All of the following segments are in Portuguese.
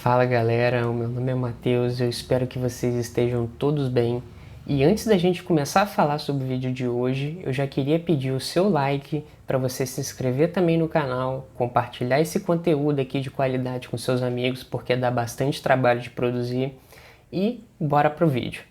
Fala galera, o meu nome é Matheus, eu espero que vocês estejam todos bem. E antes da gente começar a falar sobre o vídeo de hoje, eu já queria pedir o seu like para você se inscrever também no canal, compartilhar esse conteúdo aqui de qualidade com seus amigos, porque dá bastante trabalho de produzir. E bora pro vídeo.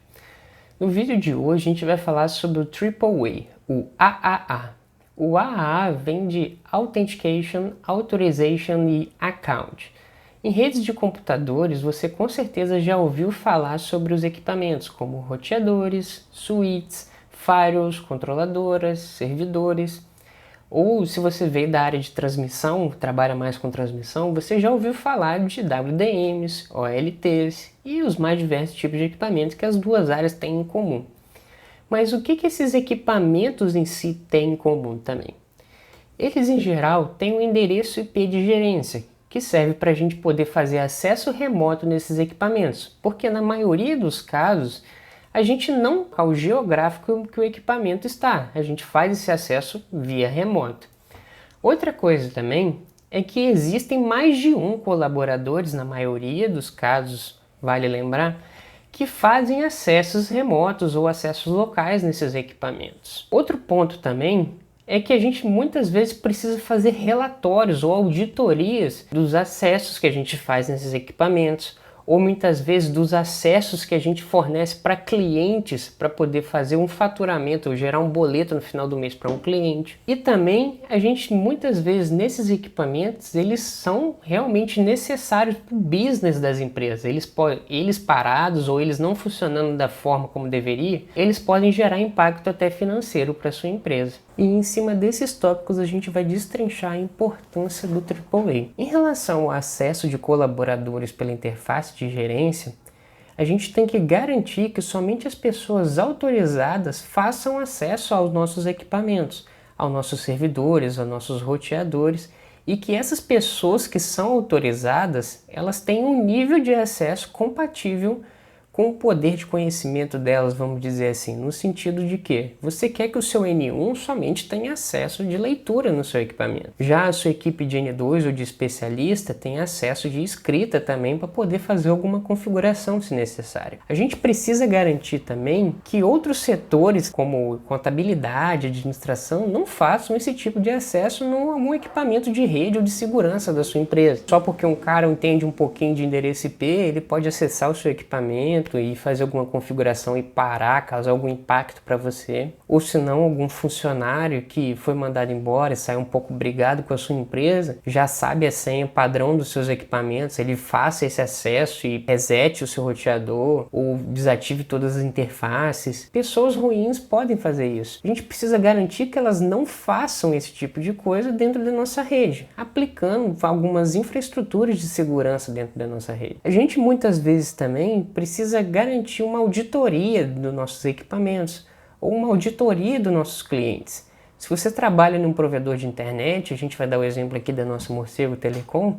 No vídeo de hoje a gente vai falar sobre o AAA, o AAA. O AAA vem de Authentication, Authorization e Account. Em redes de computadores, você com certeza já ouviu falar sobre os equipamentos como roteadores, switches, firewalls, controladoras, servidores. Ou se você veio da área de transmissão, trabalha mais com transmissão, você já ouviu falar de WDMs, OLTs e os mais diversos tipos de equipamentos que as duas áreas têm em comum. Mas o que esses equipamentos em si têm em comum também? Eles, em geral, têm um endereço IP de gerência, que serve para a gente poder fazer acesso remoto nesses equipamentos, porque na maioria dos casos a gente não é o geográfico que o equipamento está, a gente faz esse acesso via remoto. Outra coisa também é que existem mais de um colaboradores, na maioria dos casos, vale lembrar, que fazem acessos remotos ou acessos locais nesses equipamentos. Outro ponto também é que a gente muitas vezes precisa fazer relatórios ou auditorias dos acessos que a gente faz nesses equipamentos, ou muitas vezes dos acessos que a gente fornece para clientes para poder fazer um faturamento ou gerar um boleto no final do mês para um cliente. E também a gente muitas vezes nesses equipamentos eles são realmente necessários para o business das empresas. Eles parados ou eles não funcionando da forma como deveria, eles podem gerar impacto até financeiro para a sua empresa. E em cima desses tópicos a gente vai destrinchar a importância do AAA. Em relação ao acesso de colaboradores pela interface de gerência, a gente tem que garantir que somente as pessoas autorizadas façam acesso aos nossos equipamentos, aos nossos servidores, aos nossos roteadores, e que essas pessoas que são autorizadas, elas tenham um nível de acesso compatível com o poder de conhecimento delas, vamos dizer assim, no sentido de que você quer que o seu N1 somente tenha acesso de leitura no seu equipamento. Já a sua equipe de N2 ou de especialista tem acesso de escrita também para poder fazer alguma configuração se necessário. A gente precisa garantir também que outros setores, como contabilidade, administração, não façam esse tipo de acesso a algum equipamento de rede ou de segurança da sua empresa. Só porque um cara entende um pouquinho de endereço IP, ele pode acessar o seu equipamento e fazer alguma configuração e parar, causar algum impacto para você, ou se não algum funcionário que foi mandado embora e saiu um pouco brigado com a sua empresa, já sabe a senha padrão dos seus equipamentos, ele faça esse acesso e resete o seu roteador ou desative todas as interfaces. Pessoas ruins podem fazer isso. A gente precisa garantir que elas não façam esse tipo de coisa dentro da nossa rede, aplicando algumas infraestruturas de segurança dentro da nossa rede. A gente muitas vezes também precisa garantir uma auditoria dos nossos equipamentos ou uma auditoria dos nossos clientes. Se você trabalha num provedor de internet, a gente vai dar o exemplo aqui da nossa Morcego Telecom,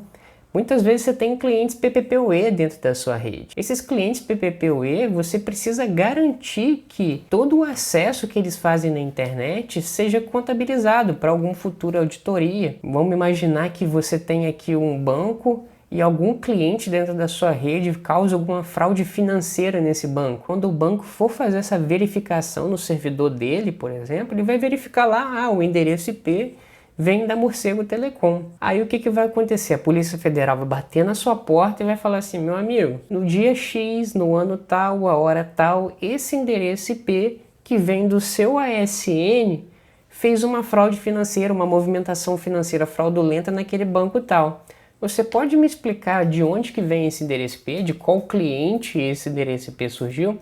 muitas vezes você tem clientes PPPoE dentro da sua rede. Esses clientes PPPoE, você precisa garantir que todo o acesso que eles fazem na internet seja contabilizado para alguma futura auditoria. Vamos imaginar que você tem aqui um banco e algum cliente dentro da sua rede causa alguma fraude financeira nesse banco. Quando o banco for fazer essa verificação no servidor dele, por exemplo, ele vai verificar lá, o endereço IP vem da Morcego Telecom. Aí o que vai acontecer? A Polícia Federal vai bater na sua porta e vai falar assim, meu amigo, no dia X, no ano tal, a hora tal, esse endereço IP que vem do seu ASN fez uma fraude financeira, uma movimentação financeira fraudulenta naquele banco tal. Você pode me explicar de onde que vem esse endereço IP, de qual cliente esse endereço IP surgiu?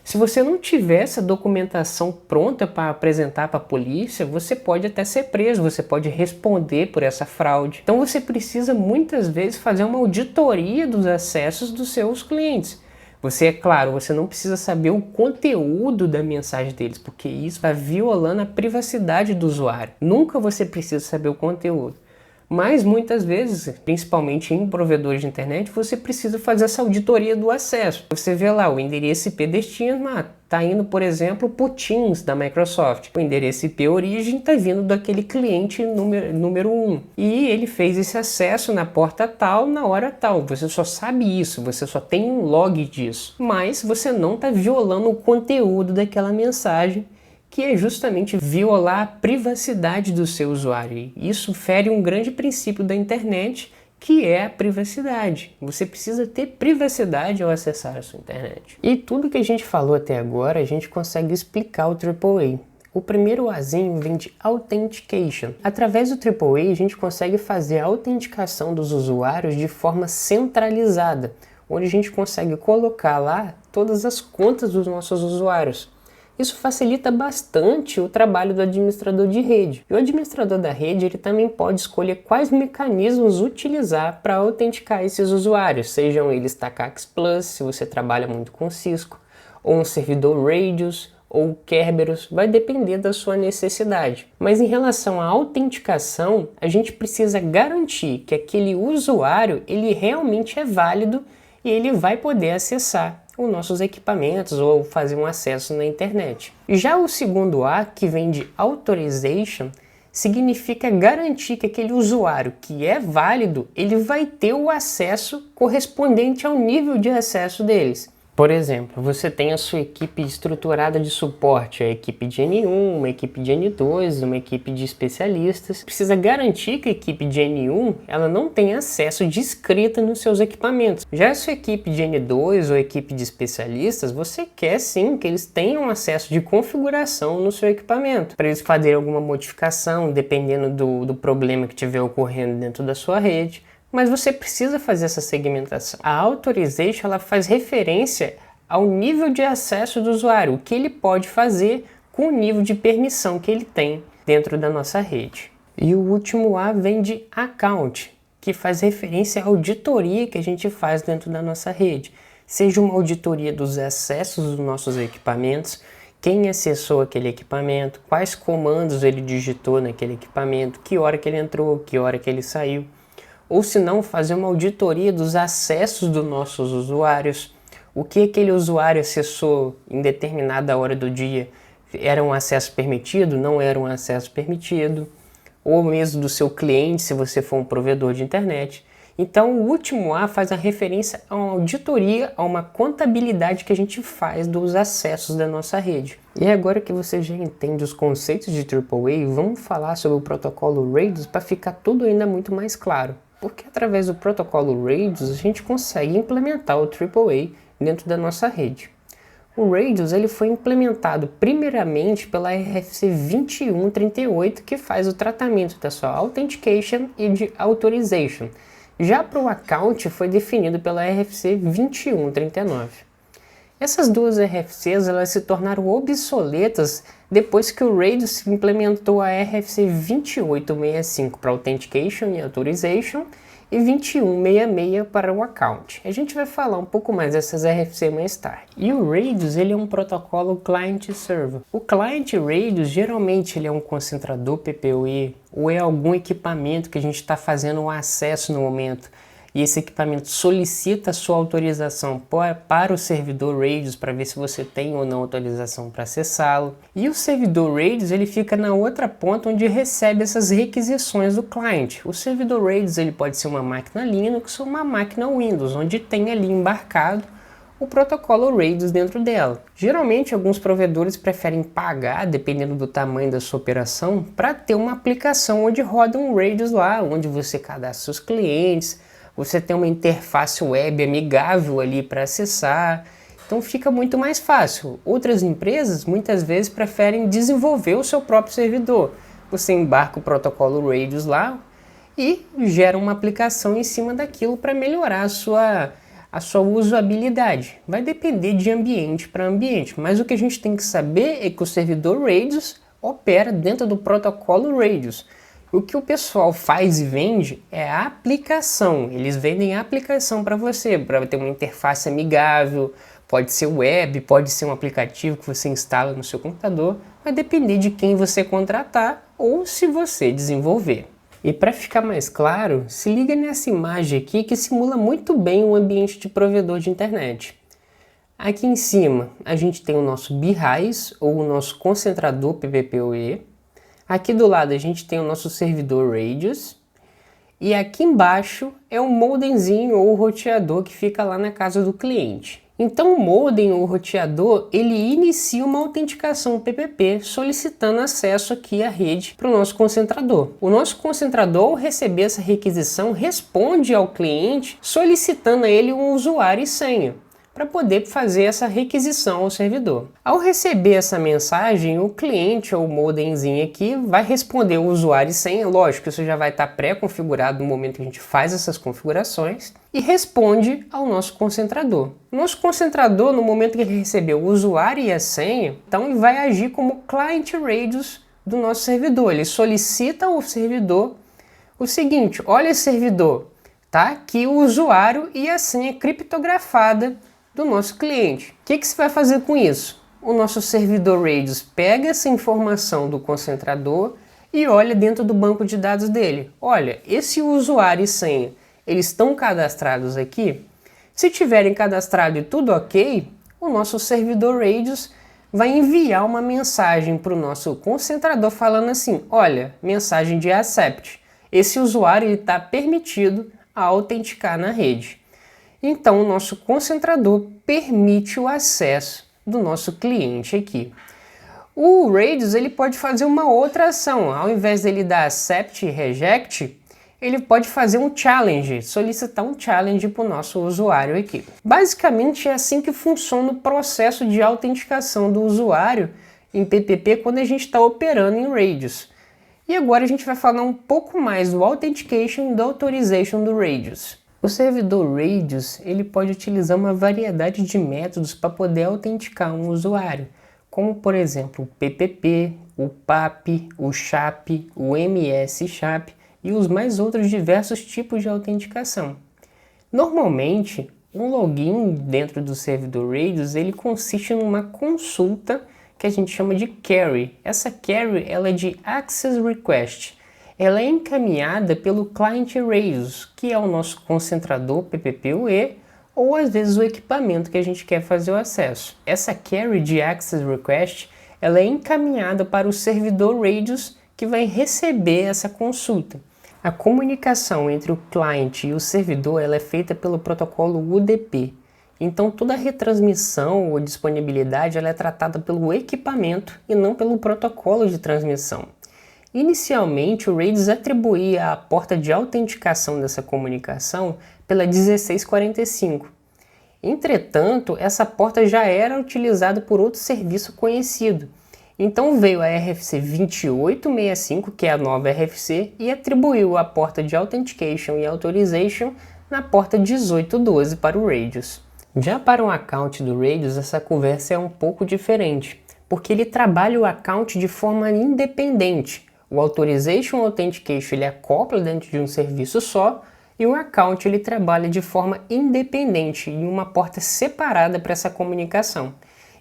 Se você não tiver essa documentação pronta para apresentar para a polícia, você pode até ser preso, você pode responder por essa fraude. Então você precisa muitas vezes fazer uma auditoria dos acessos dos seus clientes. Você, é claro, você não precisa saber o conteúdo da mensagem deles, porque isso vai violando a privacidade do usuário. Nunca você precisa saber o conteúdo. Mas muitas vezes, principalmente em provedores de internet, você precisa fazer essa auditoria do acesso. Você vê lá o endereço IP destino, está indo, por exemplo, para o Teams da Microsoft. O endereço IP origem está vindo daquele cliente número 1. E ele fez esse acesso na porta tal, na hora tal. Você só sabe isso, você só tem um log disso. Mas você não está violando o conteúdo daquela mensagem, que é justamente violar a privacidade do seu usuário. Isso fere um grande princípio da internet, que é a privacidade. Você precisa ter privacidade ao acessar a sua internet. E tudo que a gente falou até agora, a gente consegue explicar o AAA. O primeiro Azinho vem de Authentication. Através do AAA, a gente consegue fazer a autenticação dos usuários de forma centralizada, onde a gente consegue colocar lá todas as contas dos nossos usuários. Isso facilita bastante o trabalho do administrador de rede. E o administrador da rede ele também pode escolher quais mecanismos utilizar para autenticar esses usuários, sejam eles Tacax Plus, se você trabalha muito com Cisco, ou um servidor Radius, ou Kerberos, vai depender da sua necessidade. Mas em relação à autenticação, a gente precisa garantir que aquele usuário ele realmente é válido e ele vai poder acessar os nossos equipamentos ou fazer um acesso na internet. Já o segundo A, que vem de Authorization, significa garantir que aquele usuário que é válido, ele vai ter o acesso correspondente ao nível de acesso deles. Por exemplo, você tem a sua equipe estruturada de suporte, a equipe de N1, uma equipe de N2, uma equipe de especialistas. Precisa garantir que a equipe de N1 ela não tem acesso discreto nos seus equipamentos. Já a sua equipe de N2 ou equipe de especialistas, você quer sim que eles tenham acesso de configuração no seu equipamento, para eles fazerem alguma modificação, dependendo do problema que estiver ocorrendo dentro da sua rede. Mas você precisa fazer essa segmentação. A Authorization ela faz referência ao nível de acesso do usuário, o que ele pode fazer com o nível de permissão que ele tem dentro da nossa rede. E o último A vem de Account, que faz referência à auditoria que a gente faz dentro da nossa rede. Seja uma auditoria dos acessos dos nossos equipamentos, quem acessou aquele equipamento, quais comandos ele digitou naquele equipamento, que hora que ele entrou, que hora que ele saiu. Ou se não, fazer uma auditoria dos acessos dos nossos usuários, o que aquele usuário acessou em determinada hora do dia, era um acesso permitido, não era um acesso permitido, ou mesmo do seu cliente, se você for um provedor de internet. Então o último A faz a referência a uma auditoria, a uma contabilidade que a gente faz dos acessos da nossa rede. E agora que você já entende os conceitos de AAA, vamos falar sobre o protocolo Radius para ficar tudo ainda muito mais claro. Porque através do protocolo Radius a gente consegue implementar o AAA dentro da nossa rede. O Radius ele foi implementado primeiramente pela RFC 2138, que faz o tratamento da sua Authentication e de Authorization. Já para o Account foi definido pela RFC 2139. Essas duas RFCs elas se tornaram obsoletas depois que o Radius implementou a RFC 2865 para Authentication e Authorization e 2166 para o Account. A gente vai falar um pouco mais dessas RFC mais tarde. E o Radius ele é um protocolo client-server. O client Radius geralmente ele é um concentrador PPoE ou é algum equipamento que a gente está fazendo um acesso no momento. E esse equipamento solicita a sua autorização para o servidor Radius para ver se você tem ou não autorização para acessá-lo. E o servidor Radius ele fica na outra ponta onde recebe essas requisições do cliente. O servidor Radius ele pode ser uma máquina Linux ou uma máquina Windows, onde tem ali embarcado o protocolo Radius dentro dela. Geralmente alguns provedores preferem pagar, dependendo do tamanho da sua operação, para ter uma aplicação onde roda um Radius lá, onde você cadastra seus clientes, você tem uma interface web amigável ali para acessar, então fica muito mais fácil. Outras empresas muitas vezes preferem desenvolver o seu próprio servidor. Você embarca o protocolo Radius lá e gera uma aplicação em cima daquilo para melhorar a sua usabilidade. Vai depender de ambiente para ambiente, mas o que a gente tem que saber é que o servidor Radius opera dentro do protocolo Radius. O que o pessoal faz e vende é a aplicação. Eles vendem a aplicação para você, para ter uma interface amigável, pode ser web, pode ser um aplicativo que você instala no seu computador, vai depender de quem você contratar ou se você desenvolver. E para ficar mais claro, se liga nessa imagem aqui que simula muito bem um ambiente de provedor de internet. Aqui em cima a gente tem o nosso BHAIS, ou o nosso concentrador PPPoE. Aqui do lado a gente tem o nosso servidor Radius. E aqui embaixo é um modemzinho ou roteador que fica lá na casa do cliente. Então o modem ou roteador, ele inicia uma autenticação PPP solicitando acesso aqui à rede para o nosso concentrador. O nosso concentrador, ao receber essa requisição, responde ao cliente solicitando a ele um usuário e senha para poder fazer essa requisição ao servidor. Ao receber essa mensagem, o cliente ou o modemzinho aqui vai responder o usuário e senha, lógico, isso já vai estar pré-configurado no momento que a gente faz essas configurações, e responde ao nosso concentrador. Nosso concentrador, no momento que ele receber o usuário e a senha, então ele vai agir como client Radius do nosso servidor. Ele solicita ao servidor o seguinte: olha, servidor, tá aqui o usuário e a senha criptografada do nosso cliente. O que você vai fazer com isso? O nosso servidor Radius pega essa informação do concentrador e olha dentro do banco de dados dele. Olha, esse usuário e senha, eles estão cadastrados aqui? Se tiverem cadastrado e tudo ok, o nosso servidor Radius vai enviar uma mensagem para o nosso concentrador falando assim: olha, mensagem de accept. Esse usuário está permitido a autenticar na rede. Então o nosso concentrador permite o acesso do nosso cliente aqui. O Radius, ele pode fazer uma outra ação. Ao invés dele dar accept e reject, ele pode fazer um challenge, solicitar um challenge para o nosso usuário aqui. Basicamente é assim que funciona o processo de autenticação do usuário em PPP quando a gente está operando em Radius. E agora a gente vai falar um pouco mais do Authentication e do Authorization do Radius. O servidor Radius, ele pode utilizar uma variedade de métodos para poder autenticar um usuário, como por exemplo o PPP, o PAP, o SHAP, o MS-SHAP e os mais outros diversos tipos de autenticação. Normalmente, um login dentro do servidor Radius, ele consiste numa consulta que a gente chama de query. Essa query, ela é de Access Request. Ela é encaminhada pelo client Radius, que é o nosso concentrador PPPoE, ou às vezes o equipamento que a gente quer fazer o acesso. Essa query de Access Request, ela é encaminhada para o servidor Radius, que vai receber essa consulta. A comunicação entre o cliente e o servidor, ela é feita pelo protocolo UDP. Então toda a retransmissão ou disponibilidade, ela é tratada pelo equipamento e não pelo protocolo de transmissão. Inicialmente, o Radius atribuía a porta de autenticação dessa comunicação pela 1645. Entretanto, essa porta já era utilizada por outro serviço conhecido. Então veio a RFC 2865, que é a nova RFC, e atribuiu a porta de Authentication e Authorization na porta 1812 para o Radius. Já para um account do Radius, essa conversa é um pouco diferente, porque ele trabalha o account de forma independente. O Authorization e Authentication ele acopla dentro de um serviço só, e o account ele trabalha de forma independente, em uma porta separada para essa comunicação.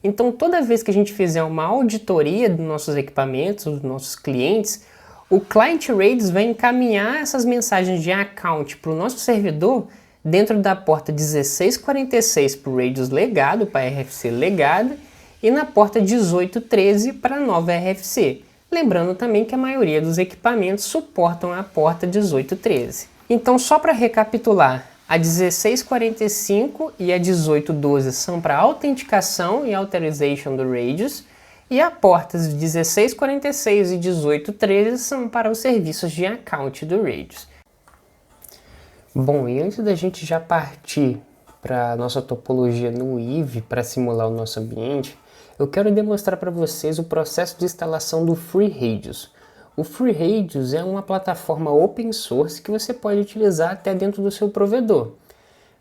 Então toda vez que a gente fizer uma auditoria dos nossos equipamentos, dos nossos clientes, o Client Radius vai encaminhar essas mensagens de account para o nosso servidor dentro da porta 1646 para o Radius legado, para a RFC legada, e na porta 1813 para a nova RFC. Lembrando também que a maioria dos equipamentos suportam a porta 1813. Então, só para recapitular, a 1645 e a 1812 são para autenticação e authorization do Radius, e as portas 1646 e 1813 são para os serviços de account do Radius. Bom, e antes da gente já partir para a nossa topologia no Eve para simular o nosso ambiente, eu quero demonstrar para vocês o processo de instalação do FreeRadius. O FreeRadius é uma plataforma open source que você pode utilizar até dentro do seu provedor.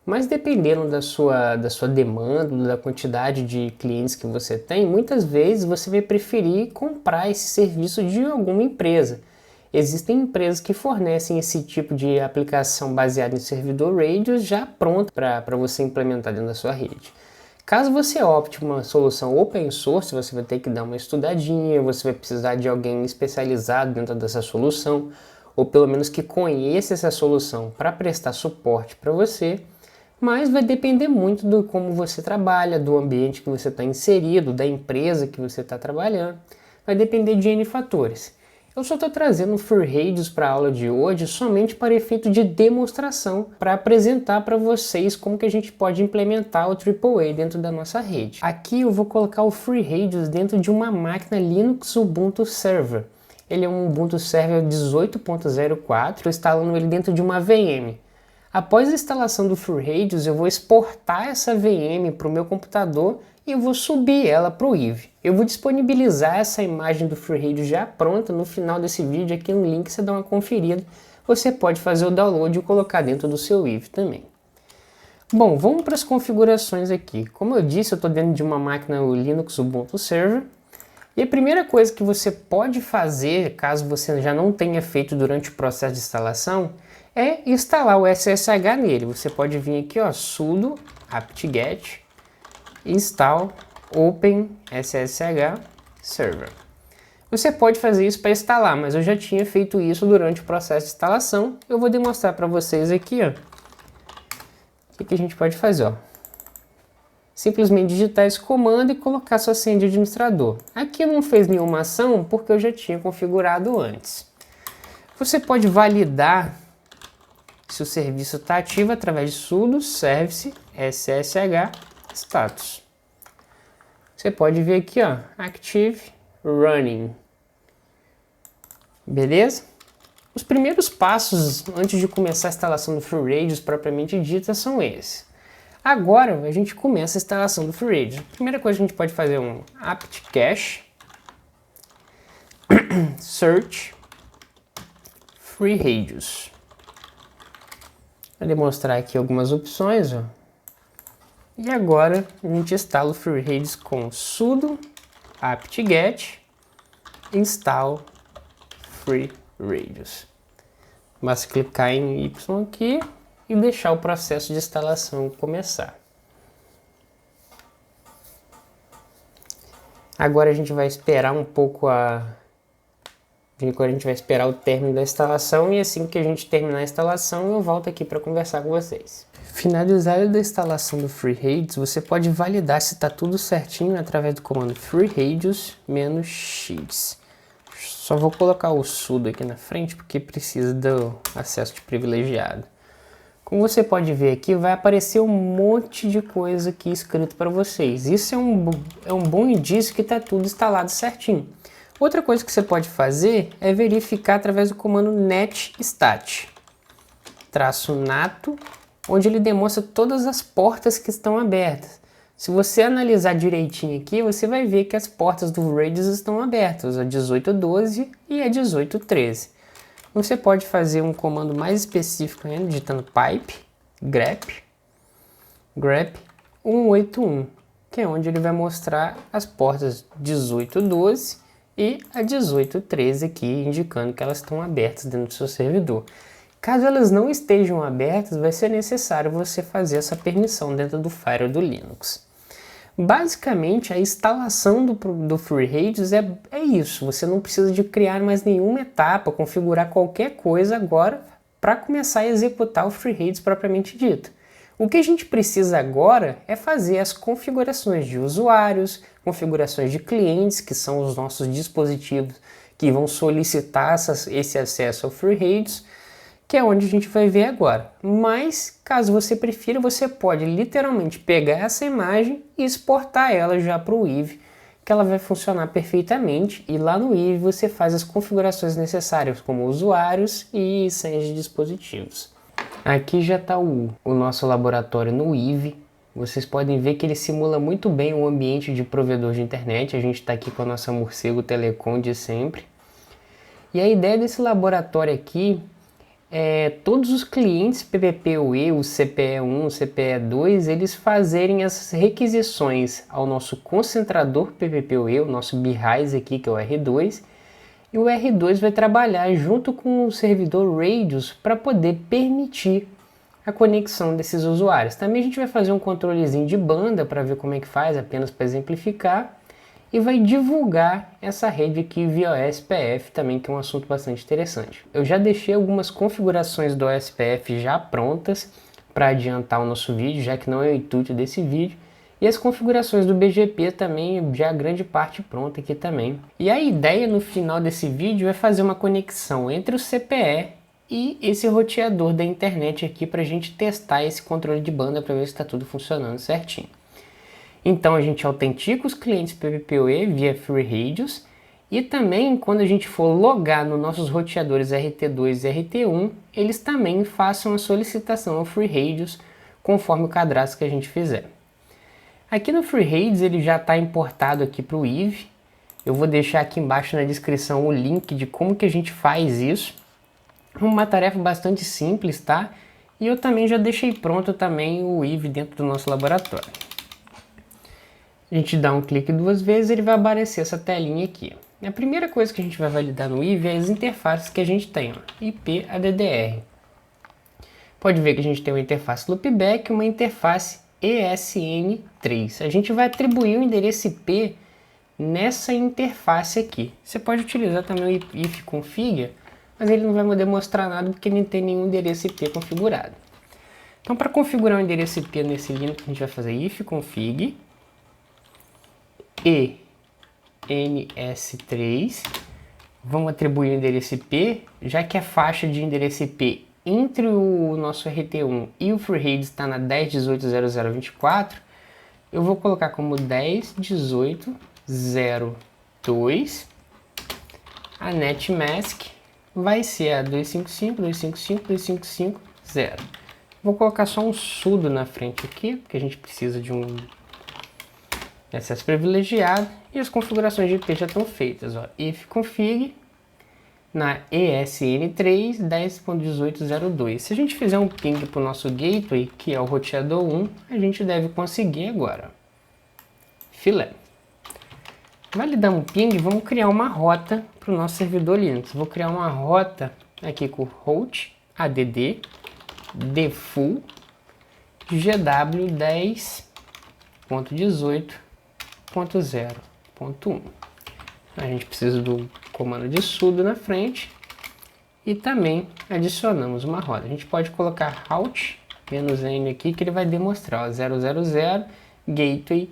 Mas dependendo da sua demanda, da quantidade de clientes que você tem, muitas vezes você vai preferir comprar esse serviço de alguma empresa. Existem empresas que fornecem esse tipo de aplicação baseada em servidor Radius já pronto para você implementar dentro da sua rede. Caso você opte uma solução open source, você vai ter que dar uma estudadinha, você vai precisar de alguém especializado dentro dessa solução. ou pelo menos que conheça essa solução para prestar suporte para você, mas vai depender muito do como você trabalha, do ambiente que você está inserido, da empresa que você está trabalhando, vai depender de N fatores. Eu só estou trazendo o FreeRadius para a aula de hoje somente para efeito de demonstração, para apresentar para vocês como que a gente pode implementar o AAA dentro da nossa rede. Aqui eu vou colocar o FreeRadius dentro de uma máquina Linux Ubuntu Server. Ele é um Ubuntu Server 18.04, estou instalando ele dentro de uma VM. Após a instalação do FreeRadius, eu vou exportar essa VM para o meu computador e eu vou subir ela para o Eevee. Eu vou disponibilizar essa imagem do FreeRadius já pronta no final desse vídeo, aqui no link, você dá uma conferida. Você pode fazer o download e colocar dentro do seu Eevee também. Bom, vamos para as configurações aqui. Como eu disse, eu estou dentro de uma máquina Linux Ubuntu Server. E a primeira coisa que você pode fazer, caso você já não tenha feito durante o processo de instalação, é instalar o SSH nele. Você pode vir aqui, ó, sudo apt-get install open SSH server. Você pode fazer isso para instalar, mas eu já tinha feito isso durante o processo de instalação. Eu vou demonstrar para vocês aqui, ó, o que a gente pode fazer, ó. Simplesmente digitar esse comando e colocar sua senha de administrador. Aqui não fez nenhuma ação porque eu já tinha configurado antes. Você pode validar se o serviço está ativo através de sudo service ssh status. Você pode ver aqui, ó, active running. Beleza? Os primeiros passos antes de começar a instalação do FreeRadius propriamente dita são esses. Agora a gente começa a instalação do FreeRadius. A primeira coisa que a gente pode fazer é um apt-cache search FreeRadius. Vou demonstrar aqui algumas opções, ó. E agora a gente instala o FreeRadius com sudo apt-get install FreeRadius. Basta clicar em Y aqui e deixar o processo de instalação começar. Agora a gente vai esperar um pouco Agora a gente vai esperar o término da instalação e assim que a gente terminar a instalação eu volto aqui para conversar com vocês. Finalizada a instalação do FreeRadius, você pode validar se está tudo certinho através do comando FreeRadius-x. Só vou colocar o sudo aqui na frente porque precisa do acesso de privilegiado. Como você pode ver aqui, vai aparecer um monte de coisa aqui escrito para vocês. Isso é um bom indício que está tudo instalado certinho. Outra coisa que você pode fazer é verificar através do comando netstat -nato, onde ele demonstra todas as portas que estão abertas. Se você analisar direitinho aqui, você vai ver que as portas do Radius estão abertas, a 1812 e a 1813. Você pode fazer um comando mais específico ainda, digitando pipe grep 181, que é onde ele vai mostrar as portas 1812 e a 1813 aqui, indicando que elas estão abertas dentro do seu servidor. Caso elas não estejam abertas, vai ser necessário você fazer essa permissão dentro do firewall do Linux. Basicamente, a instalação do FreeRadius é isso. Você não precisa de criar mais nenhuma etapa, configurar qualquer coisa agora para começar a executar o FreeRadius propriamente dito. O que a gente precisa agora é fazer as configurações de usuários, configurações de clientes, que são os nossos dispositivos que vão solicitar esse acesso ao FreeRadius, que é onde a gente vai ver agora. Mas, caso você prefira, você pode literalmente pegar essa imagem e exportar ela já para o Eevee, que ela vai funcionar perfeitamente, e lá no Eevee você faz as configurações necessárias, como usuários e senhas de dispositivos. Aqui já está o nosso laboratório no Eevee. Vocês podem ver que ele simula muito bem o ambiente de provedor de internet. A gente está aqui com a nossa Morcego Telecom de sempre. E a ideia desse laboratório aqui todos os clientes PPPoE, o CPE1, o CPE2, eles fazerem as requisições ao nosso concentrador PPPoE, o nosso BRISE aqui, que é o R2, e o R2 vai trabalhar junto com o servidor Radius para poder permitir a conexão desses usuários. Também a gente vai fazer um controlezinho de banda para ver como é que faz, apenas para exemplificar. e vai divulgar essa rede aqui via OSPF também, que é um assunto bastante interessante. Eu já deixei algumas configurações do OSPF já prontas para adiantar o nosso vídeo, já que não é o intuito desse vídeo. E as configurações do BGP também, já a grande parte pronta aqui também. E a ideia no final desse vídeo é fazer uma conexão entre o CPE e esse roteador da internet aqui para a gente testar esse controle de banda para ver se está tudo funcionando certinho. Então a gente autentica os clientes PPPoE via FreeRadios e também quando a gente for logar nos nossos roteadores RT2 e RT1, eles também façam a solicitação ao FreeRadios conforme o cadastro que a gente fizer. Aqui no FreeRadios ele já está importado aqui para o IVE. Eu vou deixar aqui embaixo na descrição o link de como que a gente faz isso. Uma tarefa bastante simples, tá? E eu também já deixei pronto também o IVE dentro do nosso laboratório. A gente dá um clique 2 vezes, ele vai aparecer essa telinha aqui. A primeira coisa que a gente vai validar no IVE é as interfaces que a gente tem, ó, IP ADDR. Pode ver que a gente tem uma interface loopback e uma interface ESN3. A gente vai atribuir o endereço IP nessa interface aqui. Você pode utilizar também o ifconfig, mas ele não vai demonstrar nada porque não tem nenhum endereço IP configurado. Então, para configurar o endereço IP nesse Linux, a gente vai fazer ifconfig ENS3. Vamos atribuir o endereço IP, já que a faixa de endereço IP entre o nosso RT1 e o FreeRadios está na 10.18.00.24, eu vou colocar como 10.18.02. A netmask vai ser a 255.255.255.0. Vou colocar só um sudo na frente aqui, porque a gente precisa de um acesso privilegiado. E as configurações de IP já estão feitas. Ó. ifconfig na ESN3 10.18.02. Se a gente fizer um ping para o nosso gateway, que é o roteador 1, a gente deve conseguir agora. Filé. Validar um ping, vamos criar uma rota para o nosso servidor Linux. Vou criar uma rota aqui com root add default gw 10.18.0.1. A gente precisa do comando de sudo na frente e também adicionamos uma roda. A gente pode colocar route -n aqui que ele vai demonstrar ó, 000 gateway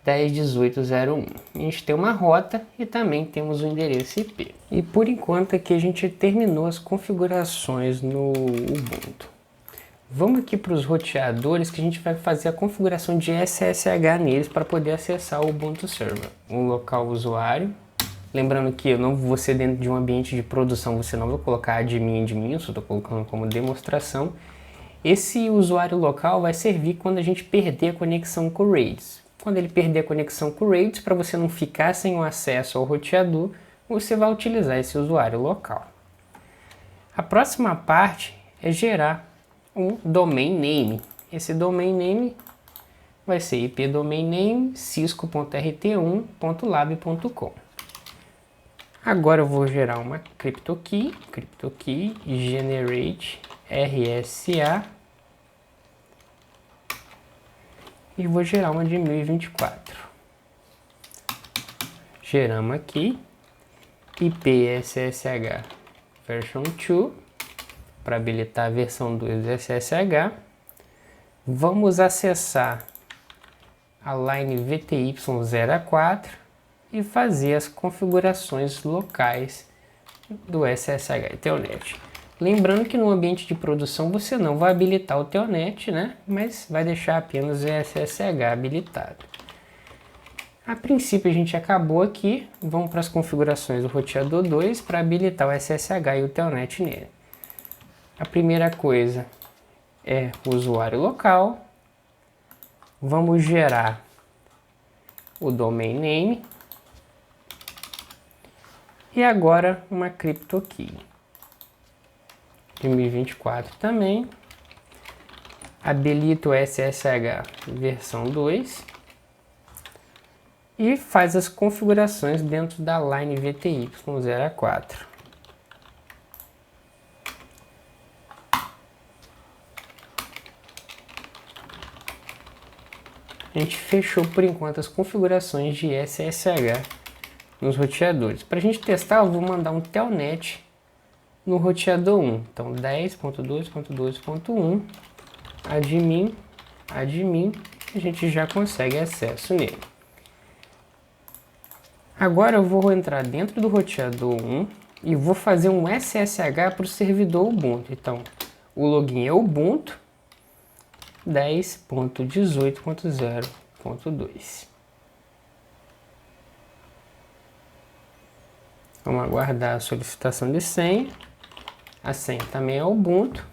10.18.0.1. A gente tem uma rota e também temos o endereço IP. E por enquanto aqui a gente terminou as configurações no Ubuntu. Vamos aqui para os roteadores que a gente vai fazer a configuração de SSH neles para poder acessar o Ubuntu Server. O local usuário. Lembrando que eu não vou ser dentro de um ambiente de produção, você não vai colocar admin, eu só estou colocando como demonstração. Esse usuário local vai servir quando a gente perder a conexão com o RAIDs. Quando ele perder a conexão com o RAIDs, para você não ficar sem o acesso ao roteador, você vai utilizar esse usuário local. A próxima parte é gerar um domain name. Esse domain name vai ser IP domain name cisco.rt1.lab.com. Agora eu vou gerar uma CryptoKey generate RSA e vou gerar uma de 1024. Geramos aqui IPSSH version 2 para habilitar a versão 2 do SSH. Vamos acessar a line VTY04 e fazer as configurações locais do SSH e Telnet. Lembrando que no ambiente de produção você não vai habilitar o Telnet, né? Mas vai deixar apenas o SSH habilitado. A princípio a gente acabou aqui, vamos para as configurações do roteador 2 para habilitar o SSH e o Telnet nele. A primeira coisa é o usuário local. Vamos gerar o domain name. E agora uma CryptoKey. 2024 também. Habilita o SSH versão 2. E faz as configurações dentro da line VTY04. a gente fechou por enquanto as configurações de SSH nos roteadores. Para a gente testar, eu vou mandar um telnet no roteador 1. Então 10.2.2.1 admin, a gente já consegue acesso nele. Agora eu vou entrar dentro do roteador 1 e vou fazer um SSH para o servidor Ubuntu. Então o login é Ubuntu 10.18.0.2. Vamos aguardar a solicitação de senha. A senha também é Ubuntu.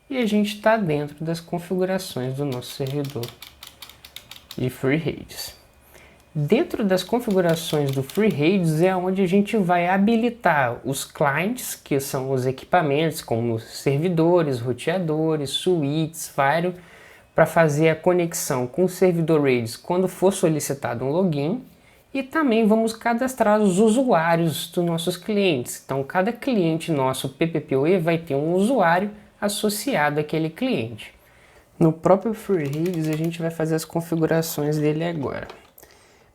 E a gente está dentro das configurações do nosso servidor de FreeRADIOS. Dentro das configurações do FreeRADIOS é onde a gente vai habilitar os clients, que são os equipamentos como servidores, roteadores, suítes, firewall, para fazer a conexão com o servidor RADIOS quando for solicitado um login. E também vamos cadastrar os usuários dos nossos clientes. Então, cada cliente nosso PPPoE vai ter um usuário associado àquele cliente. No próprio FreeRADIOS, a gente vai fazer as configurações dele agora.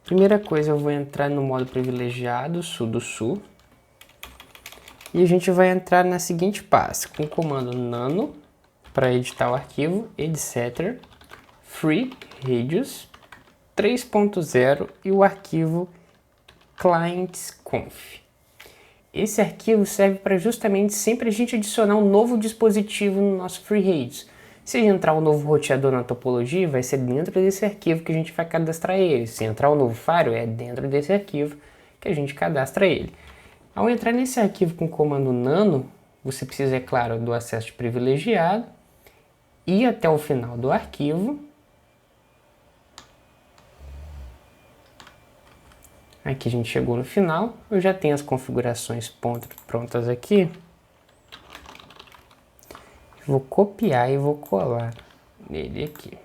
Primeira coisa, eu vou entrar no modo privilegiado, sudo e a gente vai entrar na seguinte pasta, com o comando nano, para editar o arquivo, etc, FreeRADIOS 3.0 e o arquivo clientsconf. Esse arquivo serve para justamente sempre a gente adicionar um novo dispositivo no nosso FreeRADIOS. Se entrar um novo roteador na topologia, vai ser dentro desse arquivo que a gente vai cadastrar ele. Se entrar um novo firewall, é dentro desse arquivo que a gente cadastra ele. Ao entrar nesse arquivo com o comando nano, você precisa, é claro, do acesso de privilegiado, ir até o final do arquivo. Aqui a gente chegou no final, eu já tenho as configurações prontas aqui. Vou copiar e vou colar nele aqui.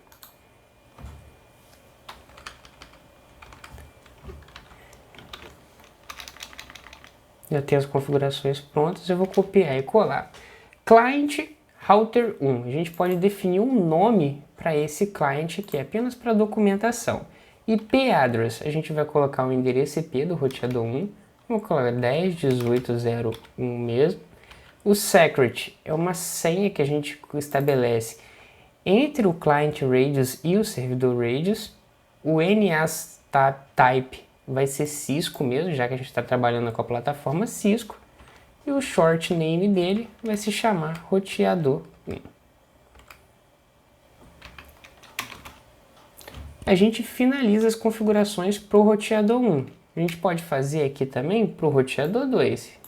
Já tenho as configurações prontas, eu vou copiar e colar. Client Router 1. A gente pode definir um nome para esse client aqui, apenas para documentação. IP address, a gente vai colocar o endereço IP do roteador 1. Vou colocar 10.18.0.1 mesmo. O secret é uma senha que a gente estabelece entre o client RADIOS e o servidor RADIOS. O NAS type vai ser Cisco mesmo, já que a gente está trabalhando com a plataforma Cisco. E o short name dele vai se chamar roteador 1. A gente finaliza as configurações para o roteador 1. A gente pode fazer aqui também para o roteador 2.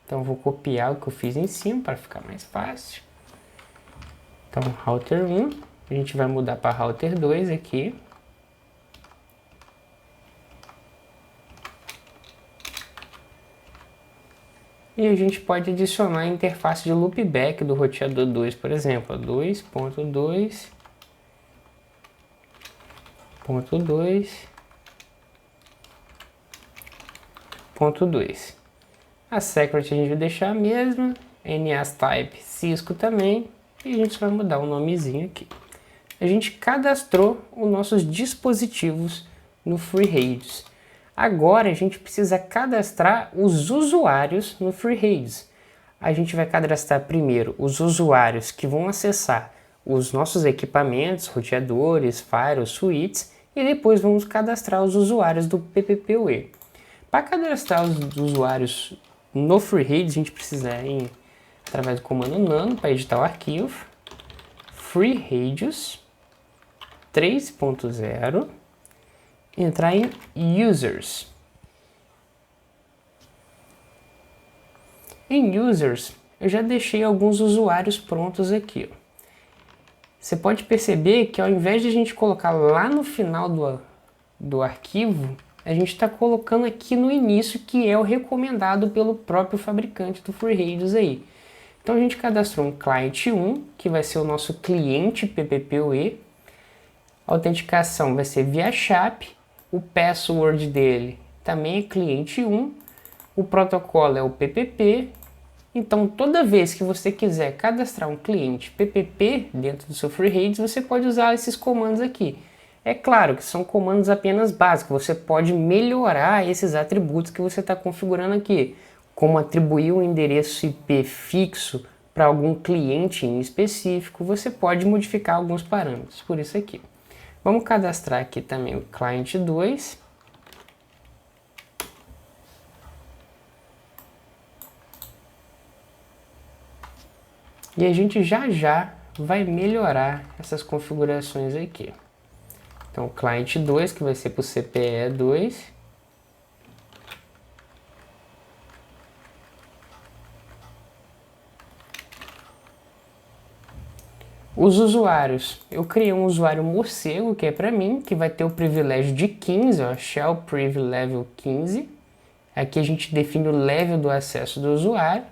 Então vou copiar o que eu fiz em cima para ficar mais fácil. Então router 1, a gente vai mudar para router 2 aqui. E a gente pode adicionar a interface de loopback do roteador 2, por exemplo, 2.2.2.2. A secret a gente vai deixar a mesma, NAS type Cisco também, e a gente vai mudar o nomezinho aqui. A gente cadastrou os nossos dispositivos no FreeRADIOS. Agora a gente precisa cadastrar os usuários no FreeRADIOS. A gente vai cadastrar primeiro os usuários que vão acessar os nossos equipamentos, roteadores, firewalls, suítes, e depois vamos cadastrar os usuários do PPPoE. Para cadastrar os usuários no FreeRADIOS, a gente precisa ir através do comando nano para editar o arquivo, FreeRADIOS 3.0, entrar em Users. Em Users, eu já deixei alguns usuários prontos aqui. Você pode perceber que ao invés de a gente colocar lá no final do arquivo, a gente está colocando aqui no início, que é o recomendado pelo próprio fabricante do FreeRADIOS aí. Então a gente cadastrou um client 1, que vai ser o nosso cliente PPPoE. A autenticação vai ser via SHAP. O password dele também é cliente 1. O protocolo é o PPP. Então, toda vez que você quiser cadastrar um cliente PPP dentro do seu FreeRADIUS, você pode usar esses comandos aqui. É claro que são comandos apenas básicos, você pode melhorar esses atributos que você está configurando aqui, como atribuir um endereço IP fixo para algum cliente em específico, você pode modificar alguns parâmetros, por isso aqui. Vamos cadastrar aqui também o cliente 2. E a gente já vai melhorar essas configurações aqui. Então, o cliente 2, que vai ser para o CPE 2. Os usuários. Eu criei um usuário morcego, que é para mim, que vai ter o privilégio de 15, ó, Shell Priv Level 15. Aqui a gente define o level do acesso do usuário.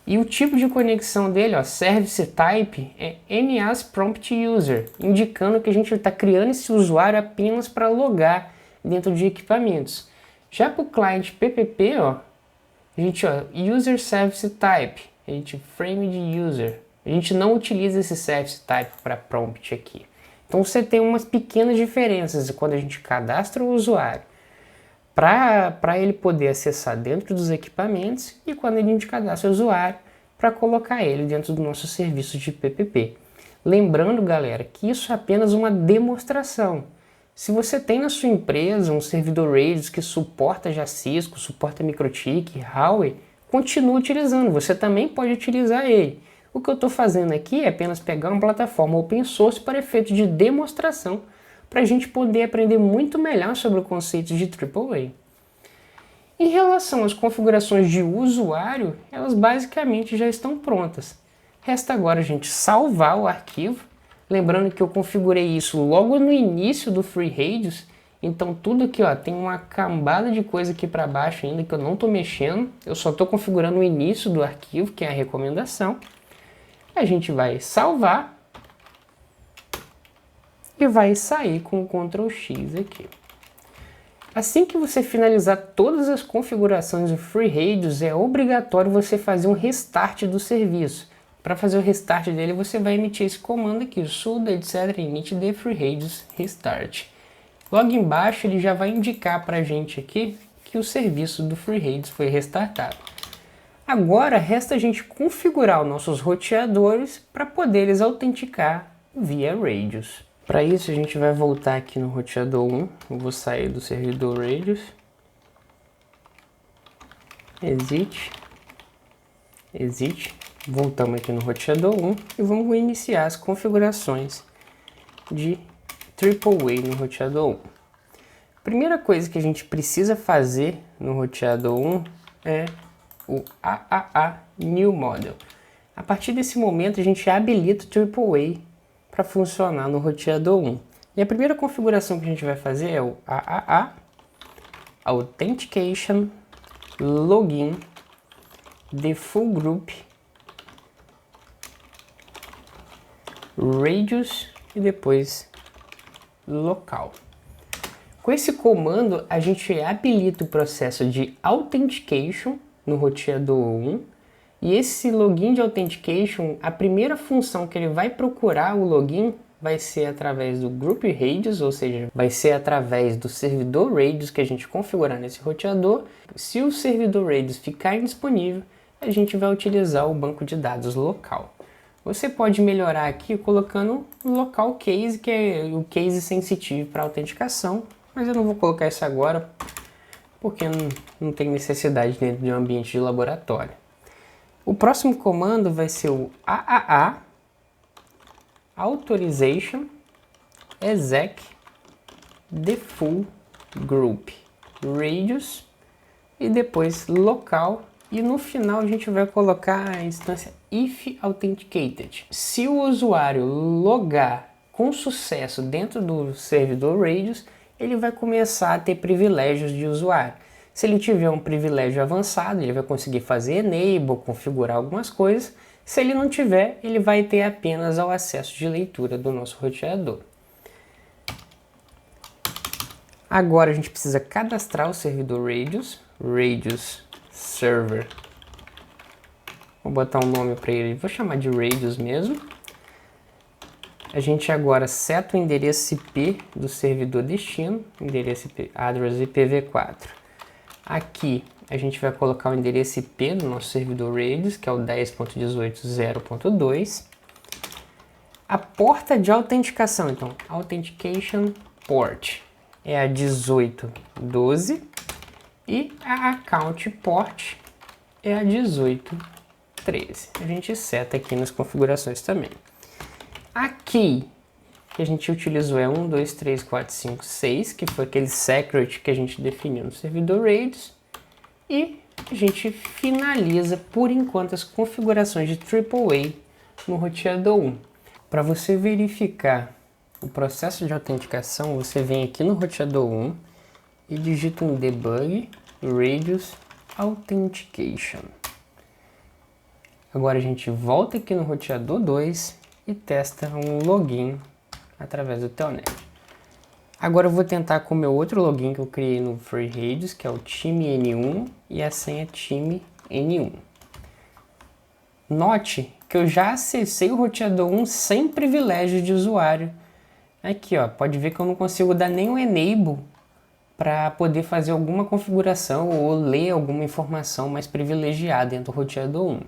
E o tipo de conexão dele, ó, Service Type, é NAS Prompt User, indicando que a gente está criando esse usuário apenas para logar dentro de equipamentos. Já para o cliente PPP, ó, a gente, ó, User Service Type, a gente Frame de User. A gente não utiliza esse Service Type para prompt aqui. Então você tem umas pequenas diferenças quando a gente cadastra o usuário para ele poder acessar dentro dos equipamentos e quando a gente cadastra o usuário para colocar ele dentro do nosso serviço de PPP. Lembrando, galera, que isso é apenas uma demonstração. Se você tem na sua empresa um servidor RAIDs que suporta já Cisco, suporta MikroTik, Huawei, continue utilizando, você também pode utilizar ele. O que eu estou fazendo aqui é apenas pegar uma plataforma open source para efeito de demonstração, para a gente poder aprender muito melhor sobre o conceito de AAA. Em relação às configurações de usuário, elas basicamente já estão prontas. Resta agora a gente salvar o arquivo, lembrando que eu configurei isso logo no início do FreeRADIUS, então tudo aqui, ó, tem uma cambada de coisa aqui para baixo ainda que eu não estou mexendo, eu só estou configurando o início do arquivo, que é a recomendação. A gente vai salvar e vai sair com o Ctrl X aqui. Assim que você finalizar todas as configurações do FreeRADIUS, é obrigatório você fazer um restart do serviço. Para fazer o restart dele, você vai emitir esse comando aqui, sudo etc init de FreeRADIUS restart. Logo embaixo ele já vai indicar para a gente aqui que o serviço do FreeRADIUS foi restartado. Agora resta a gente configurar os nossos roteadores para poder eles autenticar via Radius. Para isso a gente vai voltar aqui no roteador 1, eu vou sair do servidor Radius, exit, voltamos aqui no roteador 1 e vamos iniciar as configurações de AAA no roteador 1. Primeira coisa que a gente precisa fazer no roteador 1 é o AAA New Model. A partir desse momento a gente habilita o AAA para funcionar no roteador 1. E a primeira configuração que a gente vai fazer é o AAA Authentication Login Default Group Radius e depois local. Com esse comando a gente habilita o processo de Authentication no roteador 1. E esse login de Authentication, a primeira função que ele vai procurar o login vai ser através do Group Radius, ou seja, vai ser através do servidor Radius que a gente configurar nesse roteador. Se o servidor Radius ficar indisponível, a gente vai utilizar o banco de dados local. Você pode melhorar aqui colocando o local case, que é o case sensitivo para autenticação, mas eu não vou colocar isso agora porque não tem necessidade dentro de um ambiente de laboratório. O próximo comando vai ser o AAA Authorization Exec Default Group Radius e depois local, e no final a gente vai colocar a instância if authenticated. Se o usuário logar com sucesso dentro do servidor Radius, ele vai começar a ter privilégios de usuário. Se ele tiver um privilégio avançado, ele vai conseguir fazer enable, configurar algumas coisas. Se ele não tiver, ele vai ter apenas o acesso de leitura do nosso roteador. Agora a gente precisa cadastrar o servidor Radius, Radius Server Vou botar um nome para ele, vou chamar de Radius mesmo. A gente agora seta o endereço IP do servidor destino, endereço IP, address IPv4. Aqui a gente vai colocar o endereço IP do nosso servidor Radius, que é o 10.18.0.2. A porta de autenticação, então, Authentication Port, é a 1812 e a Account Port é a 1813. A gente seta aqui nas configurações também. A key que a gente utilizou é 1, 2, 3, 4, 5, 6, que foi aquele secret que a gente definiu no servidor Radius. E a gente finaliza, por enquanto, as configurações de AAA no roteador 1. Para você verificar o processo de autenticação, você vem aqui no roteador 1 e digita um debug Radius Authentication. Agora a gente volta aqui no roteador 2 e testa um login através do Telnet. Agora eu vou tentar com o meu outro login que eu criei no FreeRadius, que é o time N1 e a senha time N1. Note que eu já acessei o roteador 1 sem privilégio de usuário. Aqui, ó, pode ver que eu não consigo dar nenhum enable para poder fazer alguma configuração ou ler alguma informação mais privilegiada dentro do roteador 1.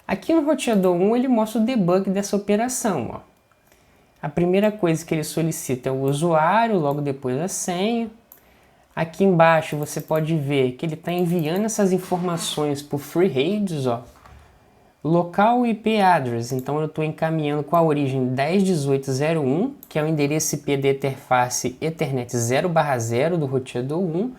Aqui no roteador 1 ele mostra o debug dessa operação. Ó. A primeira coisa que ele solicita é o usuário, logo depois a senha. Aqui embaixo você pode ver que ele está enviando essas informações por FreeRadius, ó. Local IP address, então eu estou encaminhando com a origem 10.18.0.1, que é o endereço IP da interface Ethernet 0/0 do roteador 1,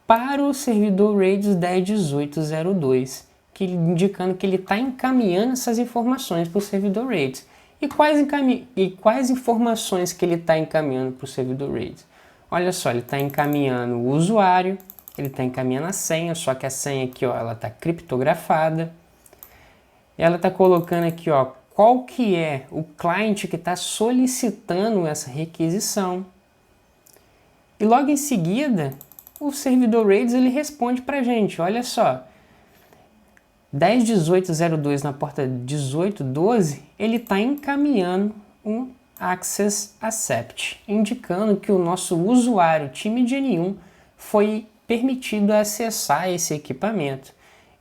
para o servidor Radius 10.18.0.2. Indicando que ele está encaminhando essas informações para o servidor Radius. E quais informações que ele está encaminhando para o servidor Radius? Olha só, ele está encaminhando o usuário, ele está encaminhando a senha, só que a senha aqui, ó, ela está criptografada. Ela está colocando aqui, ó, qual que é o cliente que está solicitando essa requisição. E logo em seguida, o servidor Radius ele responde para a gente, olha só. 10.18.0.2 na porta 18.12, ele está encaminhando um Access Accept, indicando que o nosso usuário time de N1 foi permitido acessar esse equipamento.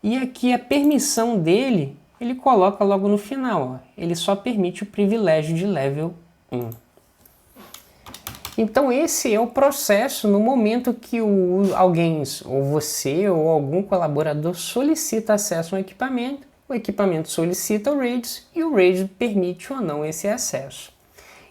E aqui a permissão dele, ele coloca logo no final, ó, ele só permite o privilégio de level 1. Então esse é o processo no momento que alguém, ou você, ou algum colaborador solicita acesso a um equipamento, o equipamento solicita o Radius e o Radius permite ou não esse acesso.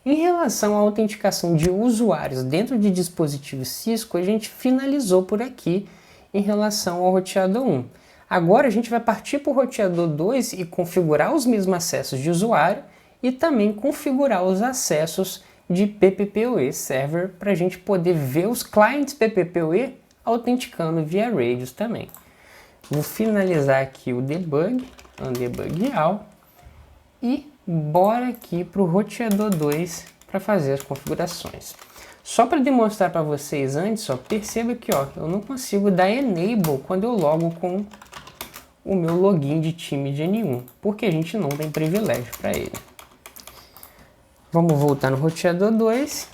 Em relação à autenticação de usuários dentro de dispositivos Cisco, a gente finalizou por aqui em relação ao roteador 1. Agora a gente vai partir para o roteador 2 e configurar os mesmos acessos de usuário e também configurar os acessos de PPPoE Server para a gente poder ver os clientes PPPoE autenticando via Radius também. Vou finalizar aqui o debug, undebug all, e bora aqui para o roteador 2 para fazer as configurações. Só para demonstrar para vocês antes, ó, perceba que ó, eu não consigo dar enable quando eu logo com o meu login de time de N1, porque a gente não tem privilégio para ele. Vamos voltar no roteador 2,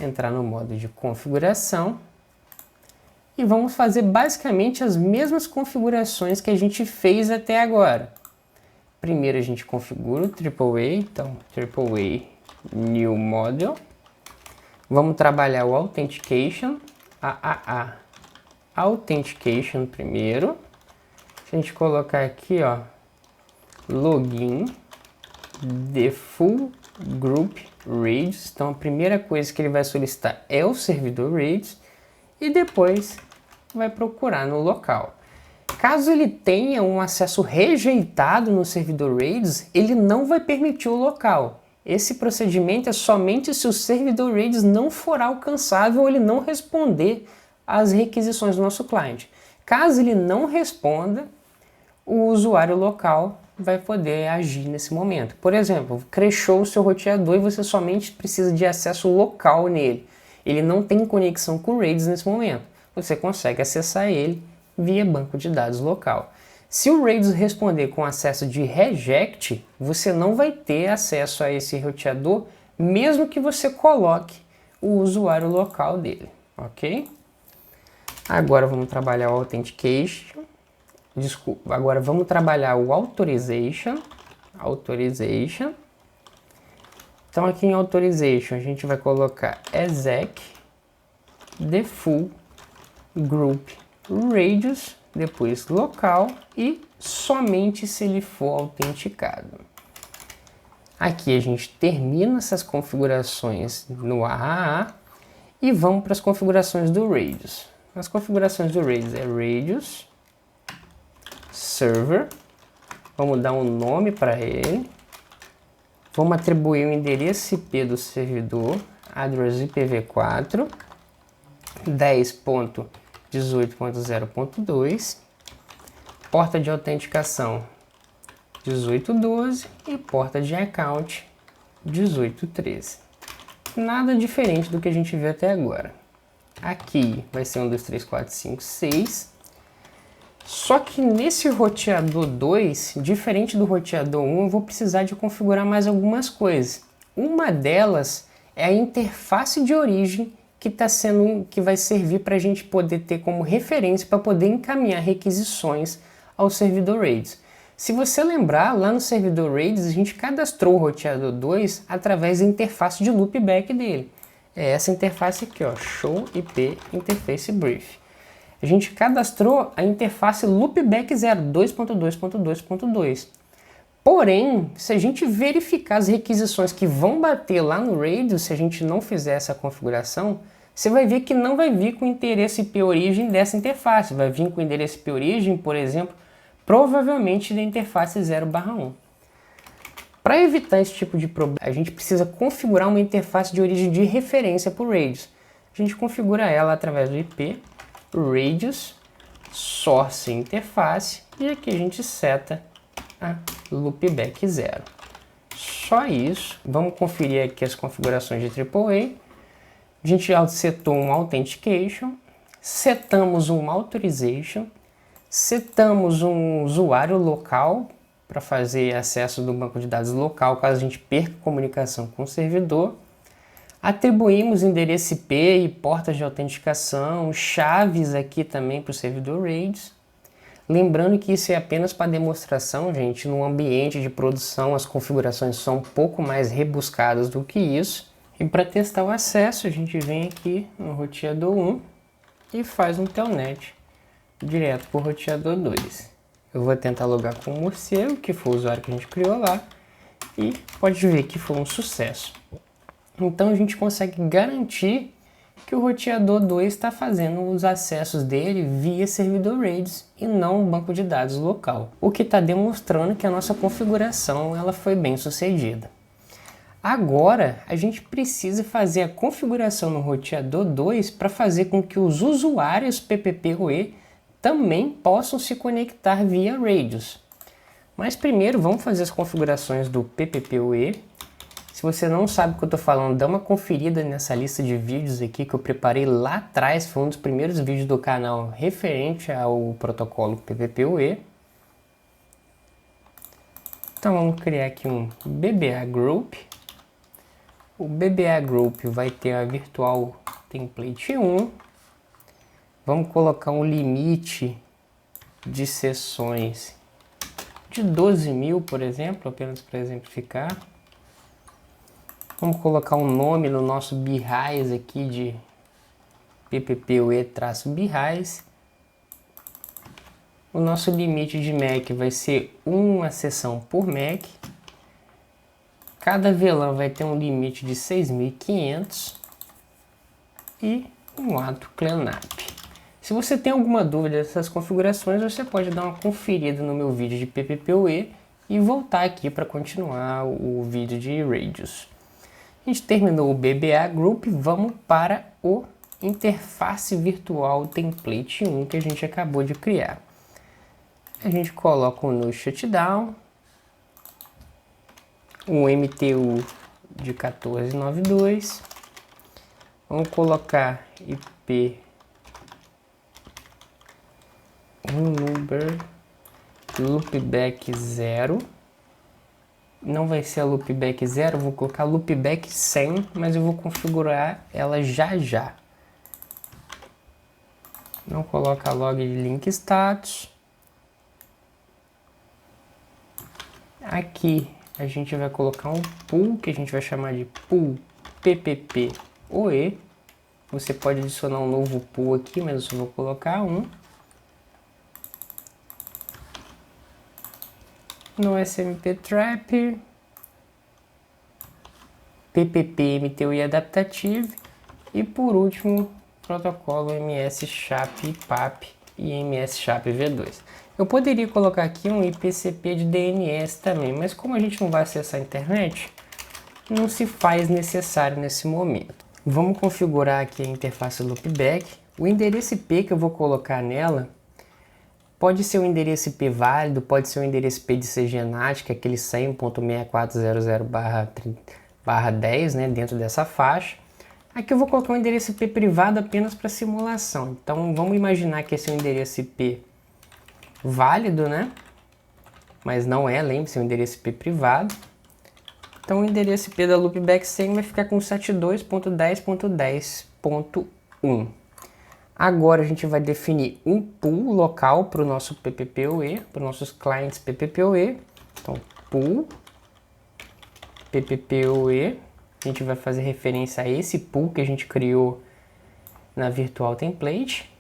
entrar no modo de configuração e vamos fazer basicamente as mesmas configurações que a gente fez até agora. Primeiro a gente configura o AAA, então AAA New Model. Vamos trabalhar o Authentication, Authentication primeiro. Se a gente colocar aqui, ó, Login Default Group Radius, então a primeira coisa que ele vai solicitar é o servidor Radius e depois vai procurar no local. Caso ele tenha um acesso rejeitado no servidor Radius, ele não vai permitir o local. Esse procedimento é somente se o servidor Radius não for alcançável ou ele não responder às requisições do nosso cliente. Caso ele não responda, o usuário local vai poder agir nesse momento. Por exemplo, crashou o seu roteador e você somente precisa de acesso local nele. Ele não tem conexão com o Radius nesse momento. Você consegue acessar ele via banco de dados local. Se o Radius responder com acesso de reject, você não vai ter acesso a esse roteador, mesmo que você coloque o usuário local dele, ok? Agora vamos trabalhar o Authentication. Desculpa, agora vamos trabalhar o Authorization. Então aqui em Authorization a gente vai colocar exec default group radius, depois local e somente se ele for autenticado. Aqui a gente termina essas configurações no AAA e vamos para as configurações do Radius. As configurações do Radius é Radius Server. Vamos dar um nome para ele. Vamos atribuir o endereço IP do servidor, address IPv4 10.18.0.2, porta de autenticação 1812 e porta de account 1813. Nada diferente do que a gente viu até agora. Aqui vai ser 1, 2, 3, 4, 5, 6. Só que nesse roteador 2, diferente do roteador 1, eu vou precisar de configurar mais algumas coisas. Uma delas é a interface de origem que vai servir para a gente poder ter como referência para poder encaminhar requisições ao servidor Radius. Se você lembrar, lá no servidor Radius a gente cadastrou o roteador 2 através da interface de loopback dele. É essa interface aqui, ó, Show IP Interface Brief. A gente cadastrou a interface loopback 02.2.2.2. Porém, se a gente verificar as requisições que vão bater lá no Radius, se a gente não fizer essa configuração, você vai ver que não vai vir com o endereço IP origem dessa interface, vai vir com o endereço IP origem, por exemplo, provavelmente da interface 0/1. Para evitar esse tipo de problema, a gente precisa configurar uma interface de origem de referência para o Radius. A gente configura ela através do IP Radius Source Interface e aqui a gente seta a loopback 0. Só isso. Vamos conferir aqui as configurações de AAA. A gente já setou um Authentication, setamos um Authorization, setamos um usuário local para fazer acesso do banco de dados local caso a gente perca comunicação com o servidor. Atribuímos endereço IP e portas de autenticação, chaves aqui também para o servidor Radius. Lembrando que isso é apenas para demonstração, gente. No ambiente de produção as configurações são um pouco mais rebuscadas do que isso. E para testar o acesso, a gente vem aqui no roteador 1 e faz um telnet direto para o roteador 2. Eu vou tentar logar com o morcego, que foi o usuário que a gente criou lá, e pode ver que foi um sucesso. Então a gente consegue garantir que o roteador 2 está fazendo os acessos dele via servidor Radius e não um banco de dados local, o que está demonstrando que a nossa configuração ela foi bem sucedida. Agora a gente precisa fazer a configuração no roteador 2 para fazer com que os usuários PPPoE também possam se conectar via Radius. Mas primeiro vamos fazer as configurações do PPPoE. Se você não sabe o que eu estou falando, dá uma conferida nessa lista de vídeos aqui que eu preparei lá atrás. Foi um dos primeiros vídeos do canal referente ao protocolo PPPoE. Então vamos criar aqui um BBA Group. O BBA Group vai ter a Virtual Template 1. Vamos colocar um limite de sessões de 12.000, por exemplo, apenas para exemplificar. Vamos colocar um nome no nosso BRAIS aqui de PPPoE-BRAIS. O nosso limite de MAC vai ser uma sessão por MAC. Cada VLAN vai ter um limite de 6.500 e um ato cleanup. Se você tem alguma dúvida dessas configurações, você pode dar uma conferida no meu vídeo de PPPoE e voltar aqui para continuar o vídeo de Radius. A gente terminou o BBA Group, vamos para o Interface Virtual Template 1 que a gente acabou de criar. A gente coloca no Shutdown, o MTU de 1492, vamos colocar IP number loopback 0. Não vai ser a loopback 0, eu vou colocar loopback 100, mas eu vou configurar ela já já. Não coloca log de link status. Aqui a gente vai colocar um pool, que a gente vai chamar de pool PPPoE. Você pode adicionar um novo pool aqui, mas eu só vou colocar um. No SMP Trap, PPP MTUI Adaptative e por último protocolo MS SHAP PAP e MS SHAP V2. Eu poderia colocar aqui um IPCP de DNS também, mas como a gente não vai acessar a internet, não se faz necessário nesse momento. Vamos configurar aqui a interface loopback. O endereço IP que eu vou colocar nela pode ser um endereço IP válido, pode ser um endereço IP de CGNAT, que é aquele 100.6400/10, né, dentro dessa faixa. Aqui eu vou colocar um endereço IP privado apenas para simulação. Então vamos imaginar que esse é um endereço IP válido, né? Mas não é, lembre-se, é um endereço IP privado. Então o endereço IP da loopback 100 vai ficar com 72.10.10.1. Agora a gente vai definir um pool local para o nosso PPPoE, para os nossos clientes PPPoE. Então, pool PPPoE. A gente vai fazer referência a esse pool que a gente criou na Virtual Template.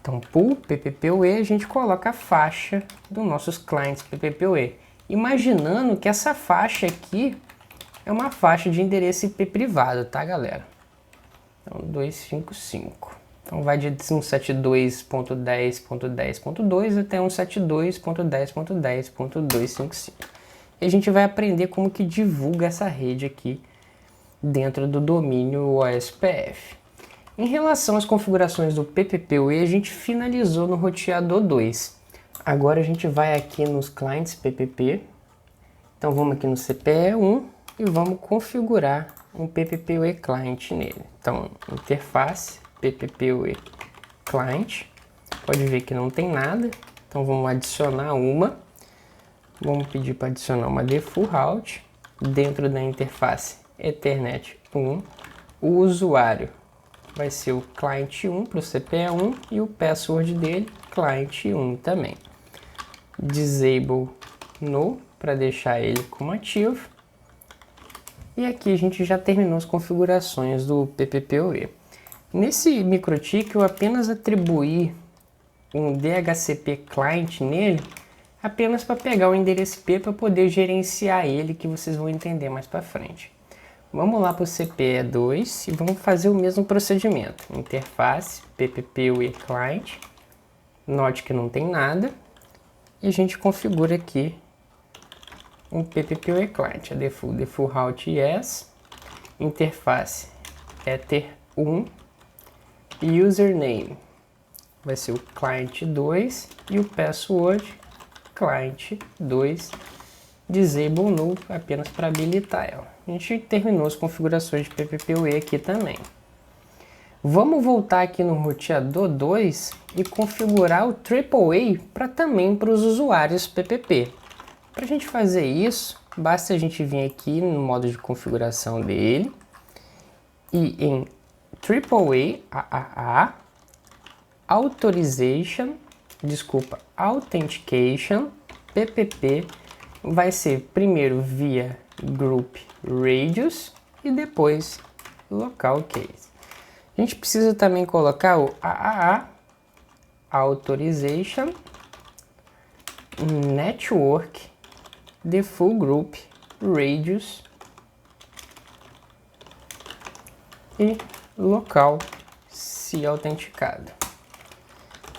Então, pool PPPoE, a gente coloca a faixa dos nossos clientes PPPoE. Imaginando que essa faixa aqui é uma faixa de endereço IP privado, tá, galera? Então, 255. Então, vai de 172.10.10.2 até 172.10.10.255. E a gente vai aprender como que divulga essa rede aqui dentro do domínio OSPF. Em relação às configurações do PPPoE, a gente finalizou no roteador 2. Agora a gente vai aqui nos clientes PPP. Então, vamos aqui no CPE1 e vamos configurar um PPPoE client nele. Então, interface PPPoE client. Pode ver que não tem nada. Então, vamos adicionar uma. Vamos pedir para adicionar uma default route dentro da interface Ethernet 1. O usuário vai ser o client 1 para o CPE1 e o password dele, client 1 também. Disable no para deixar ele como ativo. E aqui a gente já terminou as configurações do PPPoE. Nesse microtik eu apenas atribuí um DHCP client nele, apenas para pegar o endereço IP para poder gerenciar ele, que vocês vão entender mais para frente. Vamos lá para o CPE2 e vamos fazer o mesmo procedimento. Interface PPPoE client. Note que não tem nada. E a gente configura aqui um PPPoE client, a default route yes, interface ether1 e username vai ser o client 2 e o password client 2, disable null apenas para habilitar ela. A gente terminou as configurações de PPPoE aqui também. Vamos voltar aqui no roteador 2 e configurar o AAA também para os usuários PPP. Para a gente fazer isso, basta a gente vir aqui no modo de configuração dele e em AAA Authentication PPP vai ser primeiro via Group Radius e depois Local Case. A gente precisa também colocar o AAA Authorization Network Default Group Radius e local se autenticado.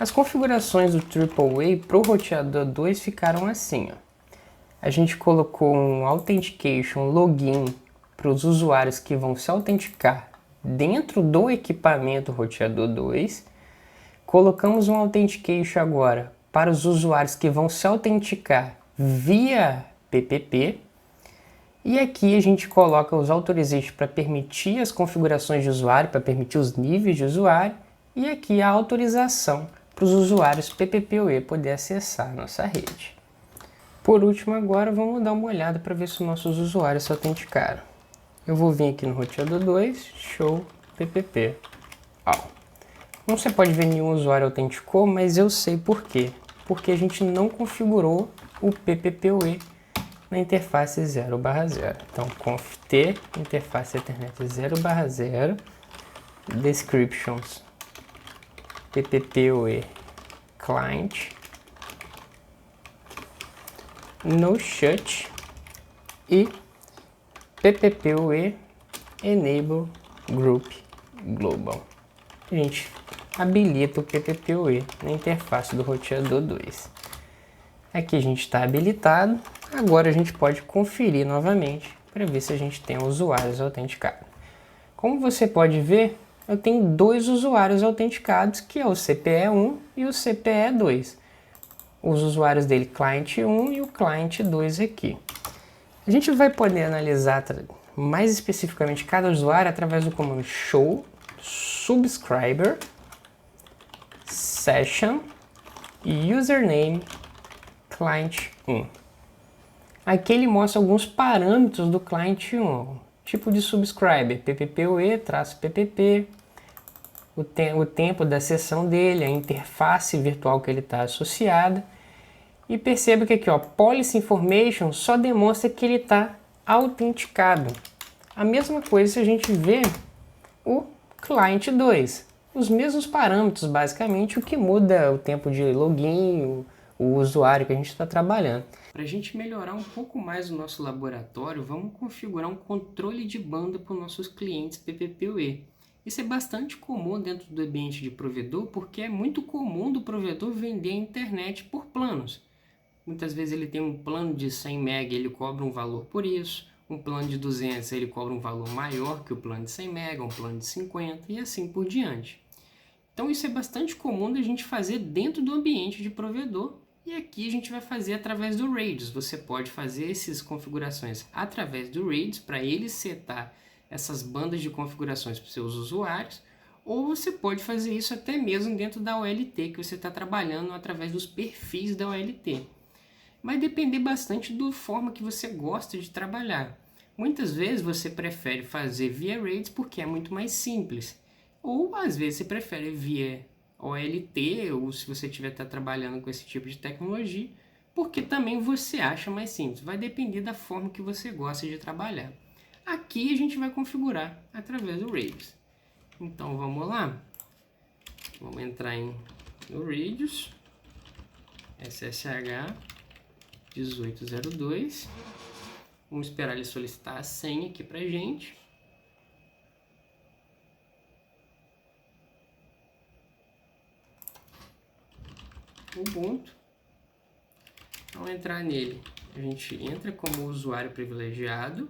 As configurações do AAA para o roteador 2 ficaram assim, ó. A gente colocou um Authentication Login para os usuários que vão se autenticar dentro do equipamento roteador 2. Colocamos um Authentication agora para os usuários que vão se autenticar via PPP. E aqui a gente coloca os authorizations para permitir as configurações de usuário, para permitir os níveis de usuário. E aqui a autorização para os usuários PPPoE poder acessar a nossa rede. Por último, agora vamos dar uma olhada para ver se os nossos usuários se autenticaram. Eu vou vir aqui no roteador 2, show PPP. Não você pode ver nenhum usuário autenticou, mas eu sei por quê. Porque a gente não configurou o PPPoE na interface 0/0. Então, conft interface Ethernet 0/0 descriptions PPPoE client no shut e PPPoE enable group global. A gente habilita o PPPoE na interface do roteador 2. Aqui a gente está habilitado. Agora a gente pode conferir novamente para ver se a gente tem usuários autenticados. Como você pode ver, eu tenho dois usuários autenticados, que é o CPE1 e o CPE2. Os usuários dele, client 1 e o client 2 aqui. A gente vai poder analisar mais especificamente cada usuário através do comando show subscriber session e username client 1. Aqui ele mostra alguns parâmetros do client 1, tipo de subscriber, PPPoE-PPP, o tempo da sessão dele, a interface virtual que ele está associada. E perceba que aqui, ó, Policy Information só demonstra que ele está autenticado. A mesma coisa se a gente vê o Client 2. Os mesmos parâmetros, basicamente, o que muda é o tempo de login, o usuário que a gente está trabalhando. Para a gente melhorar um pouco mais o nosso laboratório, vamos configurar um controle de banda para os nossos clientes PPPoE. Isso é bastante comum dentro do ambiente de provedor, porque é muito comum do provedor vender a internet por planos. Muitas vezes ele tem um plano de 100 MB, ele cobra um valor por isso. Um plano de 200, ele cobra um valor maior que o plano de 100 MB, um plano de 50 e assim por diante. Então isso é bastante comum da gente fazer dentro do ambiente de provedor. E aqui a gente vai fazer através do Radius. Você pode fazer essas configurações através do Radius para ele setar essas bandas de configurações para os seus usuários. Ou você pode fazer isso até mesmo dentro da OLT que você está trabalhando através dos perfis da OLT. Vai depender bastante da forma que você gosta de trabalhar. Muitas vezes você prefere fazer via RAIDs porque é muito mais simples. Ou às vezes você prefere via OLT, ou se você estiver trabalhando com esse tipo de tecnologia, porque também você acha mais simples. Vai depender da forma que você gosta de trabalhar. Aqui a gente vai configurar através do RAIDs. Então vamos lá. Vamos entrar no Radius, SSH 1802. Vamos esperar ele solicitar a senha aqui pra gente. Ubuntu. Ao entrar nele, a gente entra como usuário privilegiado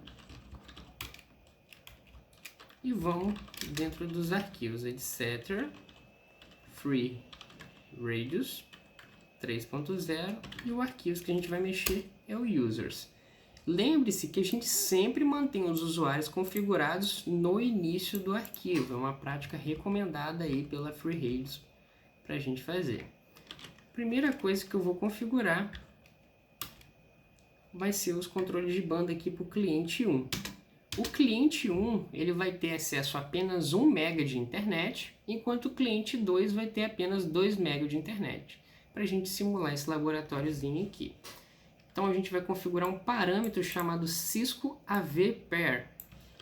e vamos dentro dos arquivos, etc. Free Radius 3.0 e o arquivo que a gente vai mexer é o users. Lembre-se que a gente sempre mantém os usuários configurados no início do arquivo. É uma prática recomendada aí pela FreeRADIUS para a gente fazer. Primeira coisa que eu vou configurar vai ser os controles de banda aqui para o cliente 1. O cliente 1 ele vai ter acesso a apenas 1 MB de internet, enquanto o cliente 2 vai ter apenas 2 MB de internet, para a gente simular esse laboratóriozinho aqui. Então a gente vai configurar um parâmetro chamado Cisco AV Pair.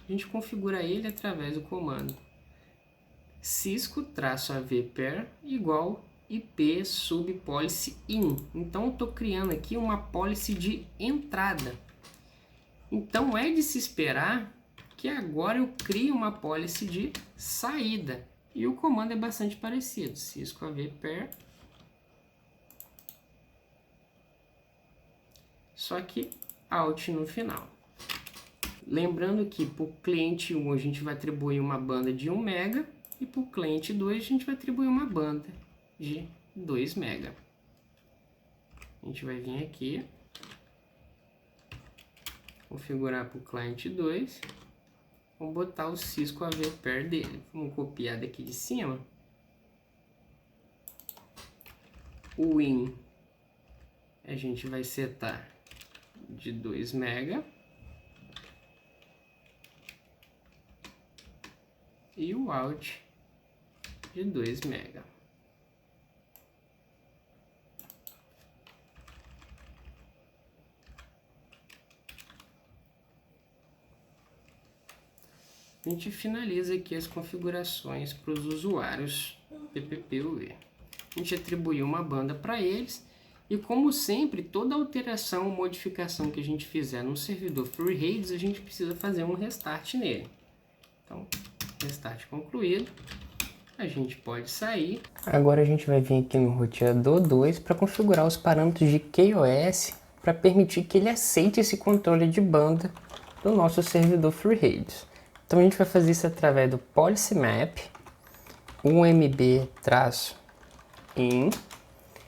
A gente configura ele através do comando Cisco-AV Pair igual IP sub policy in. Então eu estou criando aqui uma policy de entrada. Então é de se esperar que agora eu crie uma policy de saída. E o comando é bastante parecido. Cisco AV Pair. Só que out no final. Lembrando que para o cliente 1 a gente vai atribuir uma banda de 1 MB e para o cliente 2 a gente vai atribuir uma banda de 2 MB. A gente vai vir aqui, configurar para o cliente 2, vamos botar o Cisco AV Pair dele. Vamos copiar daqui de cima. O in a gente vai setar de 2 MB. E o out de 2 MB. A gente finaliza aqui as configurações para os usuários PPPoE. A gente atribuiu uma banda para eles e, como sempre, toda alteração ou modificação que a gente fizer no servidor FreeRAIDS, a gente precisa fazer um restart nele. Então, restart concluído. A gente pode sair. Agora a gente vai vir aqui no roteador 2 para configurar os parâmetros de KOS para permitir que ele aceite esse controle de banda do nosso servidor FreeRAIDS. Então a gente vai fazer isso através do policy map, umb-in.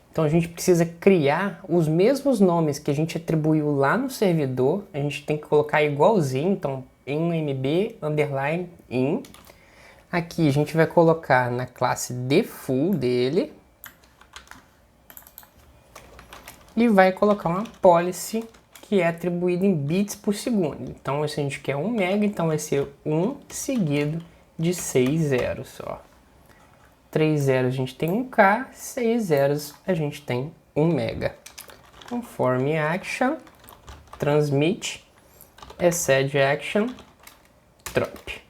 Então a gente precisa criar os mesmos nomes que a gente atribuiu lá no servidor, a gente tem que colocar igualzinho, então umb_in. Aqui a gente vai colocar na classe default dele e vai colocar uma policy que é atribuída em bits por segundo. Então se a gente quer 1 MB, então vai ser 1 seguido de 6 zeros. Ó. 3 zeros a gente tem 1K, 6 zeros a gente tem 1 MB. Conforme action, transmit, excede action, drop.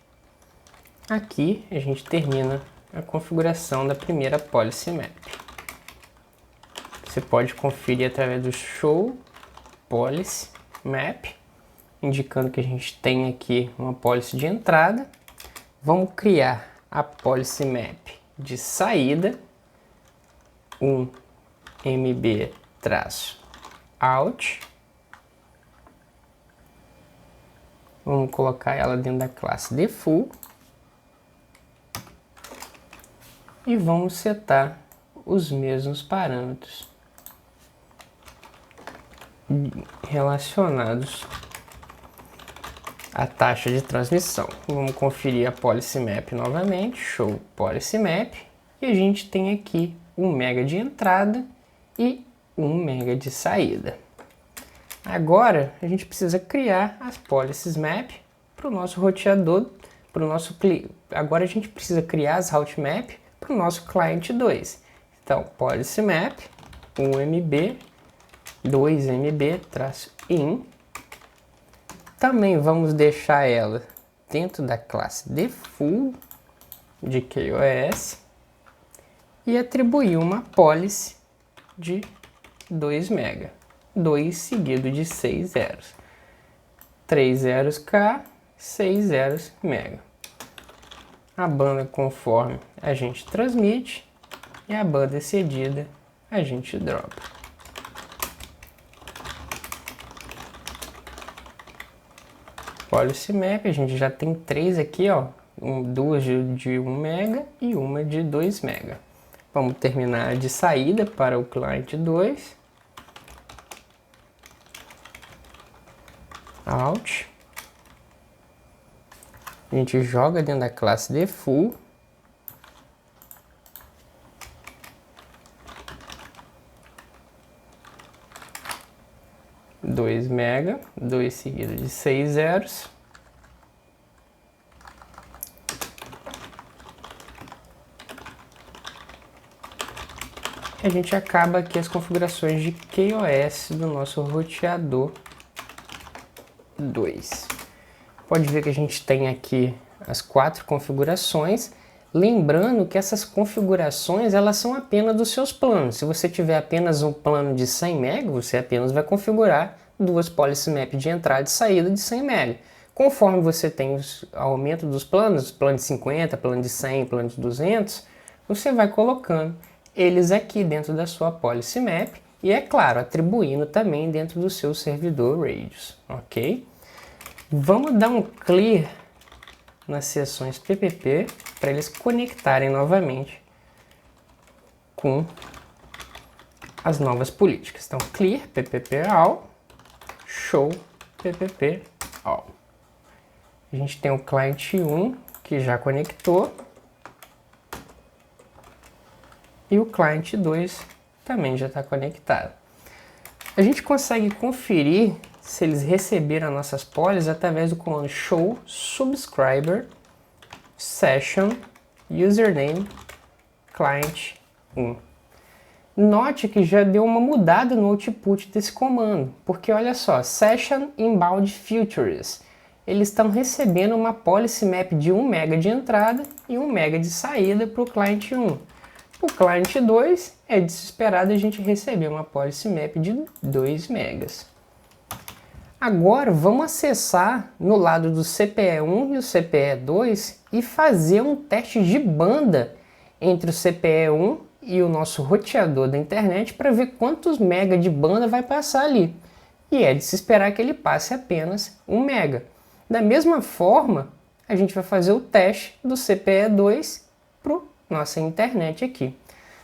Aqui a gente termina a configuração da primeira policy map. Você pode conferir através do show policy map, indicando que a gente tem aqui uma policy de entrada. Vamos criar a policy map de saída, mb-out. Vamos colocar ela dentro da classe default e vamos setar os mesmos parâmetros relacionados à taxa de transmissão. Vamos conferir a policy map novamente, show policy map, e a gente tem aqui 1 MB de entrada e 1 MB de saída. Agora a gente precisa criar as policies map para o nosso roteador, para o nosso agora a gente precisa criar as route map para o nosso cliente 2. Então, policy map 1 MB 2 MB-in. Também vamos deixar ela dentro da classe default de KOS e atribuir uma policy de 2 MB, 2 seguido de 6 zeros, 3 zeros K, 6 zeros MB. A banda conforme a gente transmite e a banda excedida a gente dropa. Policy map, a gente já tem 3 aqui, ó, duas de 1 MB e uma de 2 MB. Vamos terminar de saída para o cliente 2. Out. A gente joga dentro da classe default. Dois MB, 2 seguido de 6 zeros. A gente acaba aqui as configurações de KOS do nosso roteador 2. Pode ver que a gente tem aqui as 4 configurações, lembrando que essas configurações elas são apenas dos seus planos. Se você tiver apenas um plano de 100 MB, você apenas vai configurar duas policy map de entrada e saída de 100 MB. Conforme você tem o aumento dos planos, plano de 50, plano de 100, plano de 200, você vai colocando eles aqui dentro da sua policy map e, é claro, atribuindo também dentro do seu servidor Radius, ok? Vamos dar um clear nas sessões PPP para eles conectarem novamente com as novas políticas. Então, clear PPP all, show PPP all. A gente tem o cliente 1 que já conectou e o cliente 2 também já está conectado. A gente consegue conferir se eles receberam nossas polis através do comando show subscriber session username client 1. Note que já deu uma mudada no output desse comando, porque olha só, session inbound futures, eles estão recebendo uma policy map de 1 MB de entrada e 1 MB de saída para o client 1. O client 2 é desesperado a gente receber uma policy map de 2 MB. Agora vamos acessar no lado do CPE1 e o CPE2 e fazer um teste de banda entre o CPE1 e o nosso roteador da internet para ver quantos mega de banda vai passar ali. E é de se esperar que ele passe apenas 1 mega. Da mesma forma, a gente vai fazer o teste do CPE2 para nossa internet aqui.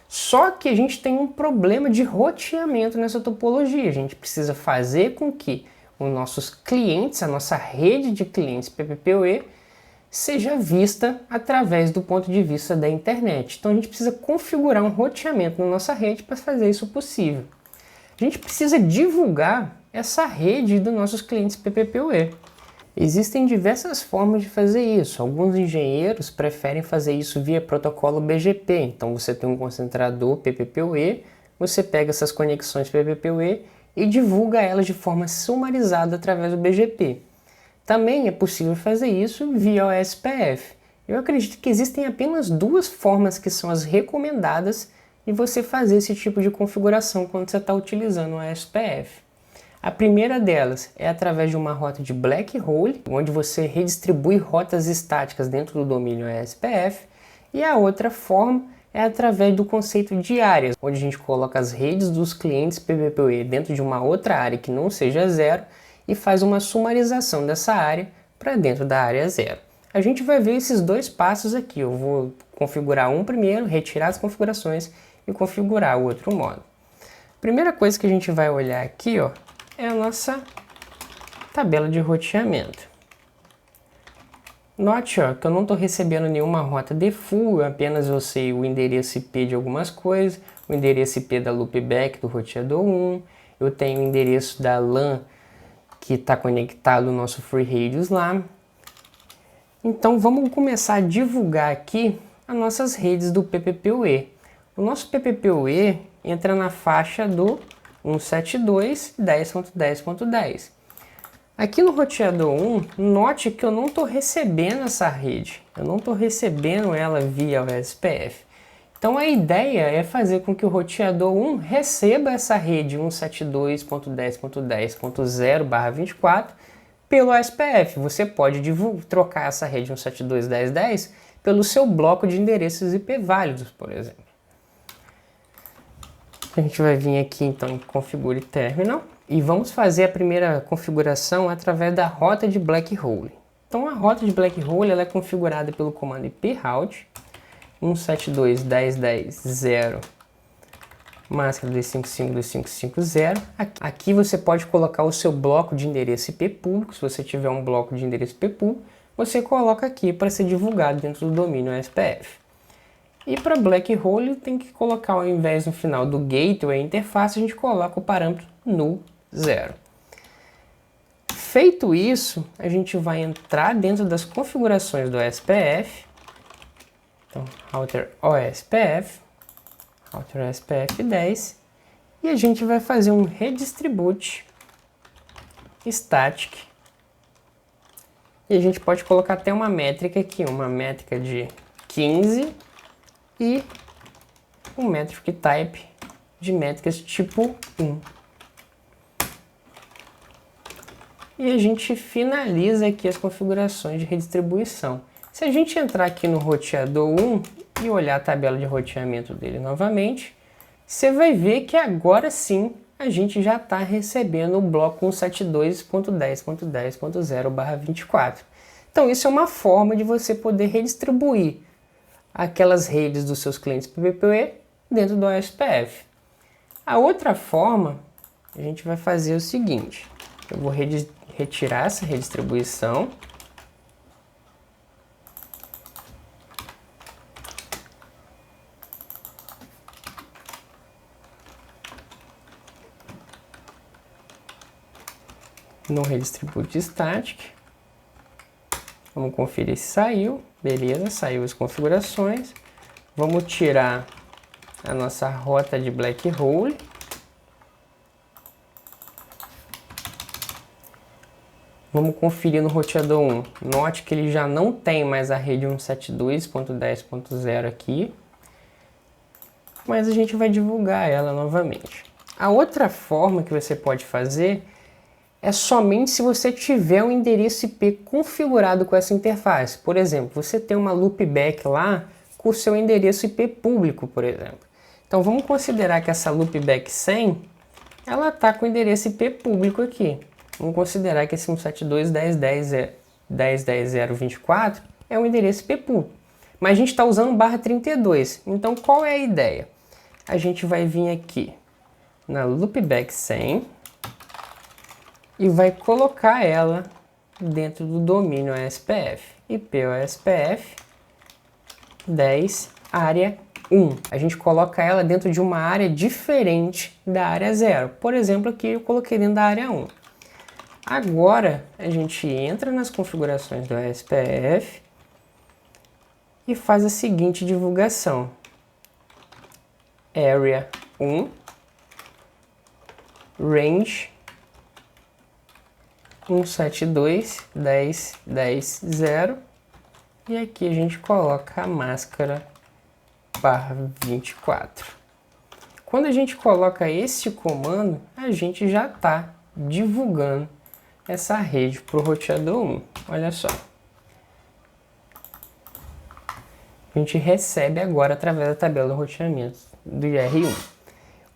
Só que a gente tem um problema de roteamento nessa topologia. A gente precisa fazer com que os nossos clientes, a nossa rede de clientes PPPoE, seja vista através do ponto de vista da internet. Então a gente precisa configurar um roteamento na nossa rede para fazer isso possível. A gente precisa divulgar essa rede dos nossos clientes PPPoE. Existem diversas formas de fazer isso. Alguns engenheiros preferem fazer isso via protocolo BGP. Então você tem um concentrador PPPoE, você pega essas conexões PPPoE e divulga elas de forma sumarizada através do BGP. Também é possível fazer isso via OSPF. Eu acredito que existem apenas duas formas que são as recomendadas de você fazer esse tipo de configuração quando você está utilizando o OSPF. A primeira delas é através de uma rota de black hole, onde você redistribui rotas estáticas dentro do domínio OSPF, e a outra forma é através do conceito de áreas, onde a gente coloca as redes dos clientes PPPoE dentro de uma outra área que não seja zero e faz uma sumarização dessa área para dentro da área zero. A gente vai ver esses dois passos aqui. Eu vou configurar um primeiro, retirar as configurações e configurar o outro modo. Primeira coisa que a gente vai olhar aqui, ó, é a nossa tabela de roteamento. Note, ó, que eu não estou recebendo nenhuma rota default, apenas eu sei o endereço IP de algumas coisas, o endereço IP da loopback do roteador 1, eu tenho o endereço da LAN que está conectado no nosso FreeRadius lá. Então vamos começar a divulgar aqui as nossas redes do PPPoE. O nosso PPPoE entra na faixa do 172.10.10.10. Aqui no roteador 1, note que eu não estou recebendo essa rede, eu não estou recebendo ela via OSPF. Então a ideia é fazer com que o roteador 1 receba essa rede 172.10.10.0/24 pelo OSPF. Você pode trocar essa rede 172.10.10 pelo seu bloco de endereços IP válidos, por exemplo. A gente vai vir aqui então em Configure Terminal e vamos fazer a primeira configuração através da rota de black hole. Então a rota de black hole ela é configurada pelo comando iproute 172.10.10.0 máscara 255.255.0. Aqui você pode colocar o seu bloco de endereço IP público. Se você tiver um bloco de endereço IP público, você coloca aqui para ser divulgado dentro do domínio OSPF. E para black hole tem que colocar, ao invés no final do gateway interface, a gente coloca o parâmetro null 0. Feito isso, a gente vai entrar dentro das configurações do OSPF. Então, router OSPF, router OSPF 10, e a gente vai fazer um redistribute static. E a gente pode colocar até uma métrica aqui, uma métrica de 15 e um metric type de métricas tipo 1. E a gente finaliza aqui as configurações de redistribuição. Se a gente entrar aqui no roteador 1 e olhar a tabela de roteamento dele novamente, você vai ver que agora sim a gente já está recebendo o bloco 172.10.10.0/24. Então isso é uma forma de você poder redistribuir aquelas redes dos seus clientes PPPoE dentro do OSPF. A outra forma, a gente vai fazer o seguinte, eu vou retirar essa redistribuição no Redistribute Static. Vamos conferir se saiu. Beleza, saiu as configurações. Vamos tirar a nossa rota de black hole. Vamos conferir no roteador 1. Note que ele já não tem mais a rede 172.10.0 aqui. Mas a gente vai divulgar ela novamente. A outra forma que você pode fazer é somente se você tiver um endereço IP configurado com essa interface. Por exemplo, você tem uma loopback lá com o seu endereço IP público, por exemplo. Então vamos considerar que essa loopback 100, ela está com o endereço IP público aqui. Vamos considerar que esse 172.10.10.024 é um endereço IP público. Mas a gente está usando /32. Então qual é a ideia? A gente vai vir aqui na loopback 100 e vai colocar ela dentro do domínio OSPF. IP OSPF 10 área 1. A gente coloca ela dentro de uma área diferente da área 0. Por exemplo, aqui eu coloquei dentro da área 1. Agora a gente entra nas configurações do OSPF e faz a seguinte divulgação. Area 1 range 172.10.10.0 e aqui a gente coloca a máscara /24. Quando a gente coloca esse comando, a gente já está divulgando essa rede para o roteador 1. Olha só. A gente recebe agora através da tabela de roteamento do IR1.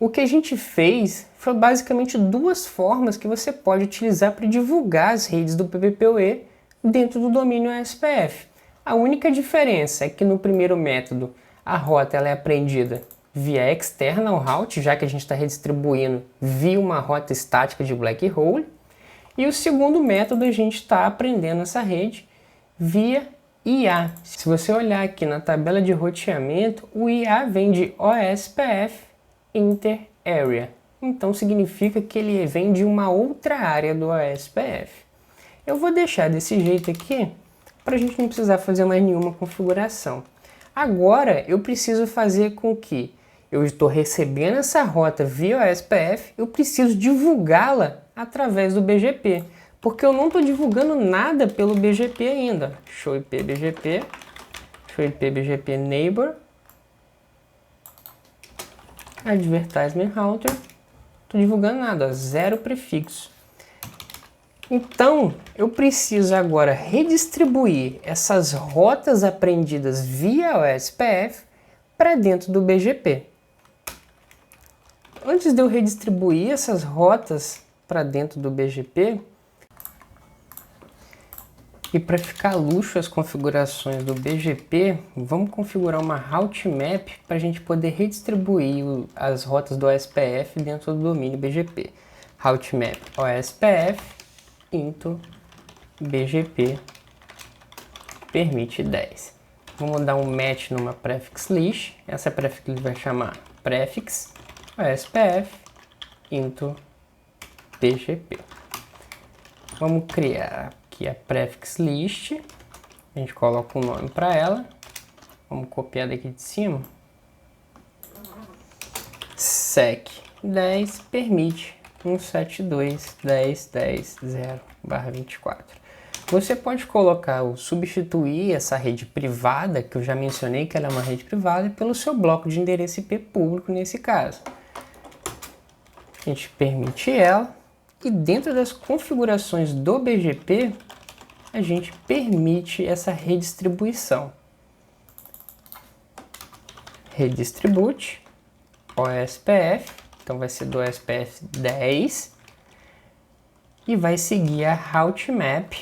O que a gente fez foi basicamente duas formas que você pode utilizar para divulgar as redes do PPPoE dentro do domínio OSPF. A única diferença é que no primeiro método a rota ela é apreendida via external route, já que a gente está redistribuindo via uma rota estática de black hole. E o segundo método a gente está aprendendo essa rede via IA. Se você olhar aqui na tabela de roteamento, o IA vem de OSPF Inter Area. Então significa que ele vem de uma outra área do OSPF. Eu vou deixar desse jeito aqui para a gente não precisar fazer mais nenhuma configuração. Agora eu preciso fazer com que eu estou recebendo essa rota via OSPF, eu preciso divulgá-la através do BGP, porque eu não estou divulgando nada pelo BGP ainda. Show IP BGP, show IP BGP Neighbor, Advertisement Router, estou divulgando nada, zero prefixo. Então, eu preciso agora redistribuir essas rotas aprendidas via OSPF para dentro do BGP. Antes de eu redistribuir essas rotas para dentro do BGP, e para ficar luxo as configurações do BGP, vamos configurar uma route map para a gente poder redistribuir as rotas do OSPF dentro do domínio BGP. Route map OSPF into BGP permite 10. Vamos dar um match numa prefix list. Essa prefix list vai chamar prefix OSPF into BGP. Vamos criar aqui a prefix list. A gente coloca um nome para ela. Vamos copiar daqui de cima. Sec 10 permite 172.10.10.0/24. Você pode colocar ou substituir essa rede privada, que eu já mencionei que ela é uma rede privada, pelo seu bloco de endereço IP público nesse caso. A gente permite ela e dentro das configurações do BGP a gente permite essa redistribuição. Redistribute OSPF, então vai ser do OSPF 10 e vai seguir a route map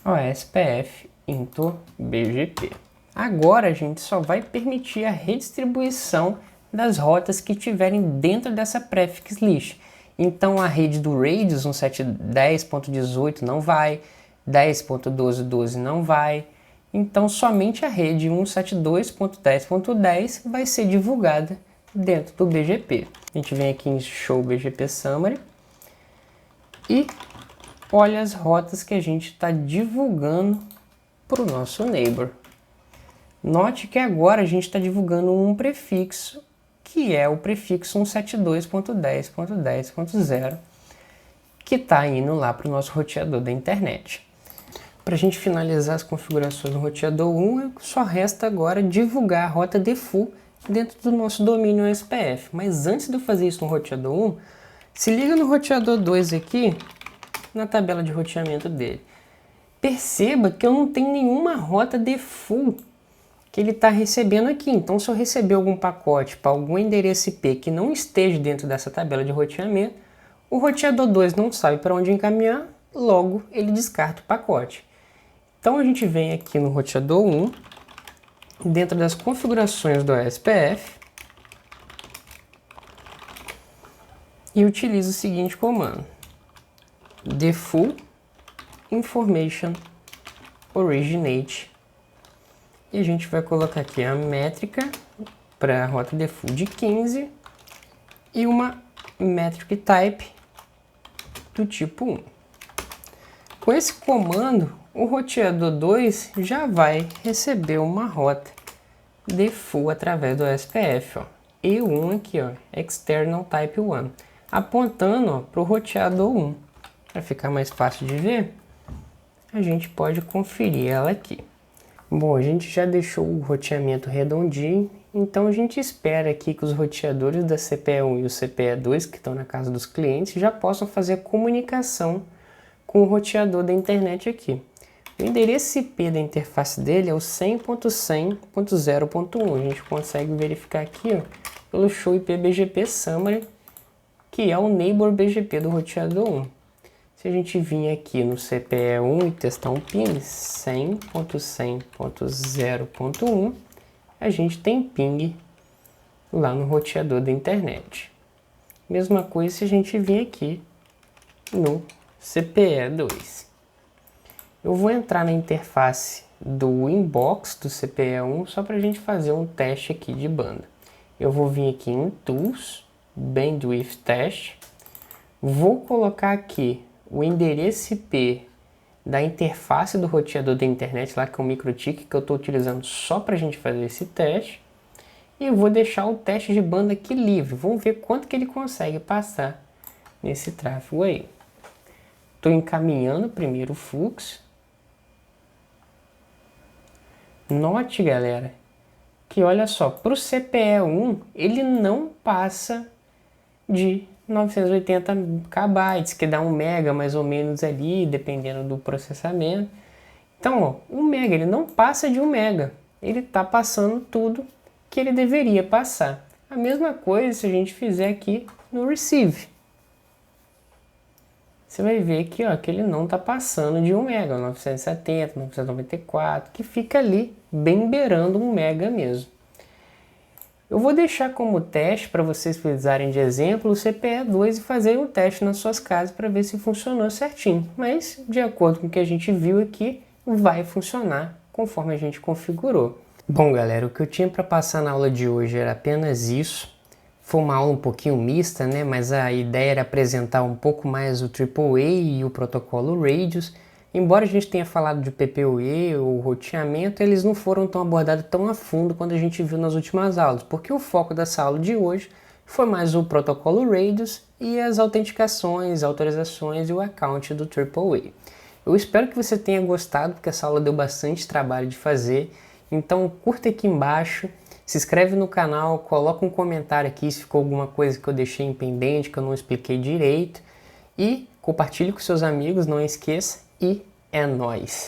OSPF into BGP. Agora a gente só vai permitir a redistribuição das rotas que estiverem dentro dessa prefix list. Então a rede do Radius 172.10.18 não vai, 10.12.12 não vai. Então somente a rede 172.10.10 vai ser divulgada dentro do BGP. A gente vem aqui em Show BGP Summary e olha as rotas que a gente está divulgando para o nosso neighbor. Note que agora a gente está divulgando um prefixo, que é o prefixo 172.10.10.0, que está indo lá para o nosso roteador da internet. Para a gente finalizar as configurações do roteador 1, só resta agora divulgar a rota default dentro do nosso domínio SPF. Mas antes de eu fazer isso no roteador 1, se liga no roteador 2 aqui, na tabela de roteamento dele. Perceba que eu não tenho nenhuma rota default que ele está recebendo aqui. Então, se eu receber algum pacote para algum endereço IP que não esteja dentro dessa tabela de roteamento, o roteador 2 não sabe para onde encaminhar, logo ele descarta o pacote. Então, a gente vem aqui no roteador 1, dentro das configurações do SPF, e utiliza o seguinte comando: default information originate. E a gente vai colocar aqui a métrica para a rota default de 15 e uma metric type do tipo 1. Com esse comando, o roteador 2 já vai receber uma rota default através do SPF, ó, E1 aqui, ó, external type 1, apontando para o roteador 1. Para ficar mais fácil de ver, a gente pode conferir ela aqui. Bom, a gente já deixou o roteamento redondinho, então a gente espera aqui que os roteadores da CPE1 e o CPE2, que estão na casa dos clientes, já possam fazer a comunicação com o roteador da internet aqui. O endereço IP da interface dele é o 100.100.0.1. A gente consegue verificar aqui, ó, pelo Show IP BGP Summary, que é o neighbor BGP do roteador 1. Se a gente vir aqui no CPE1 e testar um ping 100.100.0.1, a gente tem ping lá no roteador da internet. Mesma coisa se a gente vir aqui no CPE2. Eu vou entrar na interface do inbox do CPE1 só para a gente fazer um teste aqui de banda. Eu vou vir aqui em Tools, Bandwidth Test, vou colocar aqui o endereço IP da interface do roteador da internet, lá que é o MikroTik, que eu estou utilizando só para a gente fazer esse teste. E eu vou deixar o teste de banda aqui livre. Vamos ver quanto que ele consegue passar nesse tráfego aí. Estou encaminhando primeiro o fluxo. Note, galera, que olha só, para o CPE1 ele não passa de 980 KB, que dá 1 mega mais ou menos ali, dependendo do processamento. Então, ó, 1 mega, ele não passa de 1 mega. Ele está passando tudo que ele deveria passar. A mesma coisa se a gente fizer aqui no Receive. Você vai ver aqui, ó, que ele não está passando de 1 mega, 970, 994, que fica ali bem beirando 1 mega mesmo. Eu vou deixar como teste para vocês utilizarem de exemplo o CPE2 e fazerem um teste nas suas casas para ver se funcionou certinho. Mas, de acordo com o que a gente viu aqui, vai funcionar conforme a gente configurou. Bom, galera, o que eu tinha para passar na aula de hoje era apenas isso. Foi uma aula um pouquinho mista, né? Mas a ideia era apresentar um pouco mais o AAA e o protocolo Radius. Embora a gente tenha falado de PPoE ou roteamento, eles não foram tão abordados tão a fundo quanto a gente viu nas últimas aulas, porque o foco dessa aula de hoje foi mais o protocolo Radius e as autenticações, autorizações e o account do AAA. Eu espero que você tenha gostado, porque essa aula deu bastante trabalho de fazer, então curta aqui embaixo, se inscreve no canal, coloca um comentário aqui se ficou alguma coisa que eu deixei em pendente, que eu não expliquei direito, e compartilhe com seus amigos, não esqueça. E é nóis!